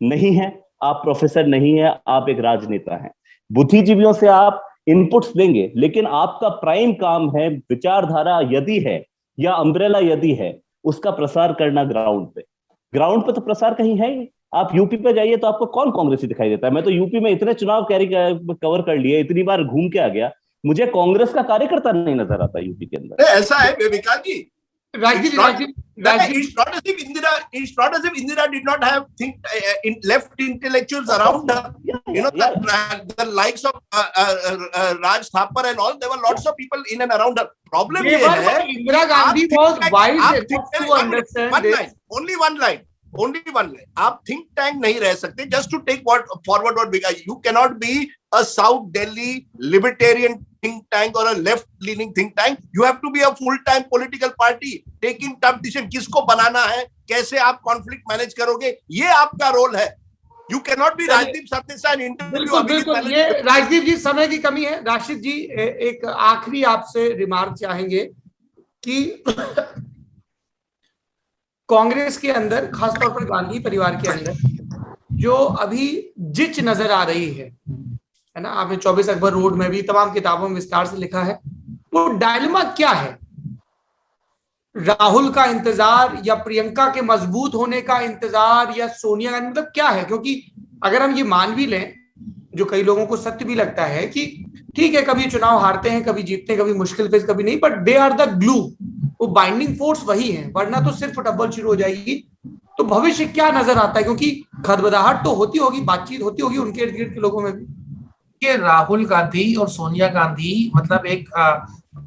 नहीं है, आप प्रोफेसर नहीं है, आप एक राजनेता हैं. बुद्धिजीवियों से आप इनपुट्स देंगे, लेकिन आपका प्राइम काम है विचारधारा यदि है या अम्ब्रेला यदि है, उसका प्रसार करना ग्राउंड पे. ग्राउंड पे तो प्रसार कहीं है ही. आप यूपी पे जाइए तो आपको कौन कांग्रेसी दिखाई देता है? मैं तो यूपी में इतने चुनाव कवर कर लिए, इतनी बार घूम के आ गया, मुझे कांग्रेस का कार्यकर्ता नहीं नजर आता यूपी के अंदर. ऐसा है विकास जी, it's not as if Indira did not have left intellectuals around her. The likes of Raj Thapar and all, there were lots of people in and around her. Problem is Indira Gandhi was wise enough to understand this. Only one line. आप think tank नहीं रह सकते. Just to take forward what Vikas, you cannot be a South Delhi libertarian think tank or a left leaning think tank. You have to be a full time political party taking tough decision. किसको बनाना है, कैसे आप conflict manage करोगे, ये आपका रोल है. You cannot be Rajdeep Sardesai and interview. बिल्कुल ये राजदीप जी, समय की कमी है. राशिद जी एक आखिरी आपसे रिमार्क चाहेंगे कि कांग्रेस के अंदर, खासतौर पर गांधी परिवार के अंदर जो अभी जिच नजर आ रही है ना, आपने 24 अकबर रोड में भी तमाम किताबों में विस्तार से लिखा है, वो डायलेमा क्या है? राहुल का इंतजार या प्रियंका के मजबूत होने का इंतजार या सोनिया गांधी, मतलब क्या है? क्योंकि अगर हम ये मान भी लें, जो कई लोगों को सत्य भी लगता है कि ठीक है कभी चुनाव हारते हैं, कभी जीतते हैं, कभी मुश्किल फेस, कभी नहीं, but they are the glue, वो बाइंडिंग फोर्स वही है, वरना तो सिर्फ डबल शुरू हो जाएगी. तो भविष्य क्या नजर आता है? क्योंकि खदबदाहट तो होती होगी, बातचीत होती होगी उनके इर्द गिर्द के लोगों में भी. कि राहुल गांधी और सोनिया गांधी मतलब एक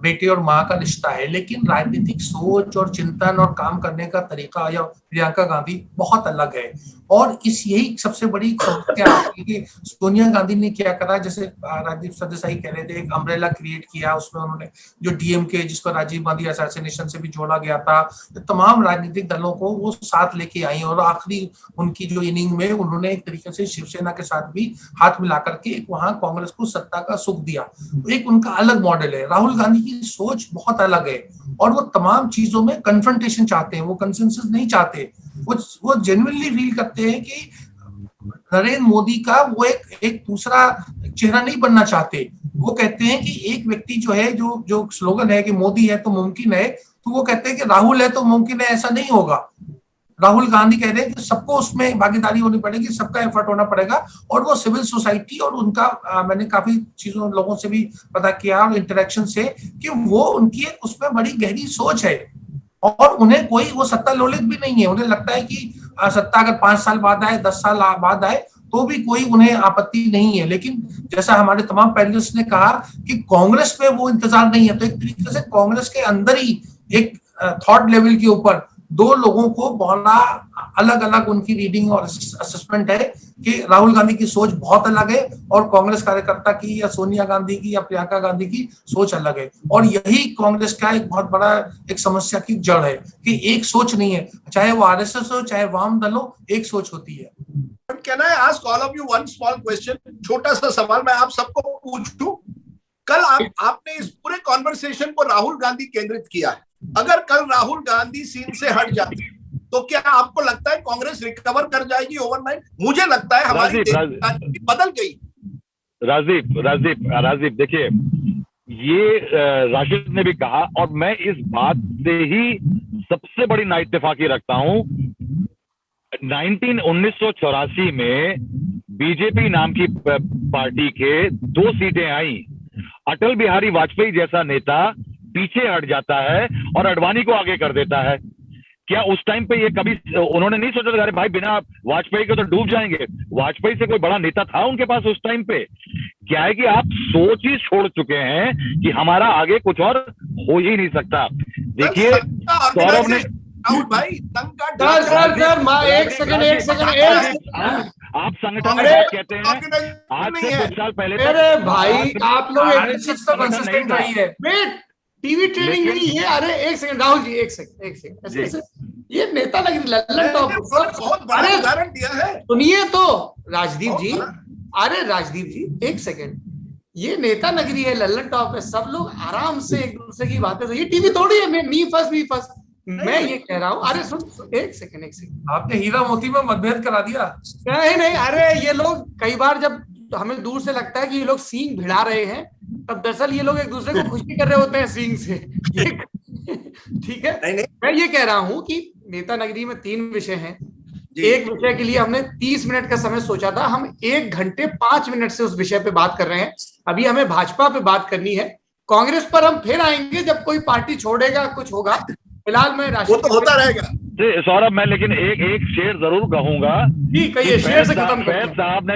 बेटे और माँ का रिश्ता है, लेकिन राजनीतिक सोच और चिंतन और काम करने का तरीका या प्रियंका गांधी बहुत अलग है. और यही सबसे बड़ी समस्या है कि सोनिया गांधी ने क्या करा, जैसे राजदीप सरदेसाई कह रहे थे, एक अम्ब्रेला क्रिएट किया, उसमें उन्होंने जो डीएमके, जिसको राजीव गांधी असैसिनेशन से भी जोड़ा गया था, तो तमाम राजनीतिक दलों को वो साथ लेके आई. और आखिरी उनकी जो इनिंग में उन्होंने एक तरीके से शिवसेना के साथ भी हाथ मिला करके वहां कांग्रेस को सत्ता का सुख दिया. तो एक उनका अलग मॉडल है. राहुल गांधी की सोच बहुत अलग है और वो तमाम चीजों में कन्फ्रंटेशन चाहते हैं, वो कंसेंसस नहीं चाहते. वो जेन्युइनली फील करते हैं कि नरेंद्र मोदी का वो एक दूसरा चेहरा नहीं बनना चाहते. वो कहते हैं कि एक व्यक्ति जो है, जो स्लोगन है कि मोदी है तो मुमकिन है, तो वो कहते हैं कि राहुल है तो मुमकिन है, ऐसा नहीं होगा. राहुल गांधी कह रहे हैं कि सबको उसमें भागीदारी होनी पड़ेगी, सबका एफर्ट होना पड़ेगा, और वो सिविल सोसाइटी और उनका मैंने काफी चीजों लोगों से भी पता किया और इंटरेक्शन से कि वो उनकी उसमें बड़ी गहरी सोच है और उन्हें कोई वो सत्ता लोलुप भी नहीं है। उन्हें लगता है कि सत्ता अगर 5 साल बाद आए, 10 साल बाद आए तो भी कोई उन्हें आपत्ति नहीं है। लेकिन जैसा हमारे तमाम पैनलिस्ट ने कहा कि कांग्रेस पे वो इंतजार नहीं है, तो एक तरीके से कांग्रेस के अंदर ही एक थॉट लेवल के ऊपर दो लोगों को बड़ा अलग अलग उनकी रीडिंग और असेसमेंट है कि राहुल गांधी की सोच बहुत अलग है और कांग्रेस कार्यकर्ता की या सोनिया गांधी की या प्रियंका गांधी की सोच अलग है। और यही कांग्रेस का एक बहुत बड़ा एक समस्या की जड़ है कि एक सोच नहीं है, चाहे वो आरएसएस हो चाहे वाम दल हो, एक सोच होती है। Can I ask all of you one small question? छोटा सा सवाल मैं आप सबको पूछूं। कल आपने इस पूरे कॉन्वर्सेशन को राहुल गांधी केंद्रित किया है। अगर कल राहुल गांधी सीन से हट जाते तो क्या आपको लगता है कांग्रेस रिकवर कर जाएगी ओवरनाइट? मुझे लगता है हमारी राजनीति बदल गई। राजदीप देखिए, ये राशिद ने भी कहा और मैं इस बात से ही सबसे बड़ी नाइत्तेफाकी रखता हूं। 1984 में बीजेपी नाम की पार्टी के 2 सीटें आई। अटल बिहारी वाजपेयी जैसा नेता पीछे हट जाता है और अडवाणी को आगे कर देता है। क्या उस टाइम पे ये कभी उन्होंने नहीं सोचा था अरे भाई बिना वाजपेयी के तो डूब जाएंगे? वाजपेयी से कोई बड़ा नेता था उनके पास उस टाइम पे? क्या है कि आप सोच ही छोड़ चुके हैं कि हमारा आगे कुछ और हो ही नहीं सकता। देखिए सौरभ ने भाई एक सेकंड आप संगठन में बात कहते हैं आज से कुछ साल पहले। अरे भाई आप लोग कंसिस्टेंट रही है। टीवी ट्रेनिंग नहीं है। अरे एक सेकंड राहुल जी, एक सेकंड ये नेता लग रही लल्लन टॉप बहुत बड़ा उदाहरण दिया है। सुनिए तो राजदीप जी, अरे राजदीप जी एक सेकंड, ये नेता नगरी है, लल्लन टॉप है, सब लोग आराम से एक दूसरे की बातें, ये टीवी थोड़ी है मी फर्स्ट मैं ये कह रहा हूँ। अरे सुन एक सेकंड आपने हीरा मोती में मतभेद करा दिया। नहीं अरे ये लोग कई बार जब हमें दूर से लगता है कि ये लोग सींग भिड़ा रहे हैं, तब दरअसल ये लोग एक दूसरे को खुशी कर रहे होते हैं सींग से। ठीक है, मैं ये कह रहा हूँ कि नेता नगरी में 3 विषय हैं। एक विषय के लिए हमने 30 मिनट का समय सोचा था, हम 1 घंटे 5 मिनट से उस विषय पे बात कर रहे हैं। अभी हमें भाजपा पे बात करनी है, कांग्रेस पर हम फिर आएंगे जब कोई पार्टी छोड़ेगा, कुछ होगा। फिलहाल मैं वो तो होता रहेगा सौरभ। मैं लेकिन एक शेर जरूर कहूंगा। शेर से खत्म फैज साहब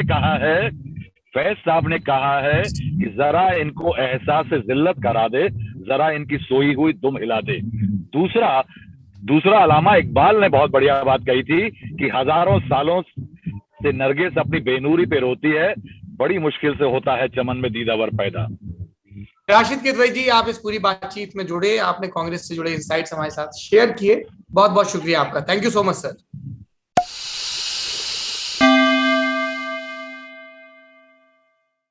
ने कहा है कि जरा इनको एहसास जिल्लत करा दे, जरा इनकी सोई हुई दुम हिला दे। दूसरा अलामा इकबाल ने बहुत बढ़िया बात कही थी कि हजारों सालों से नरगिस अपनी बेनूरी पे रोती है, बड़ी मुश्किल से होता है चमन में दीदावर पैदा। राशिद किदवई जी, आप इस पूरी बातचीत में जुड़े, आपने कांग्रेस से जुड़े इनसाइट्स हमारे साथ शेयर किए, बहुत बहुत शुक्रिया आपका। Thank you so much sir.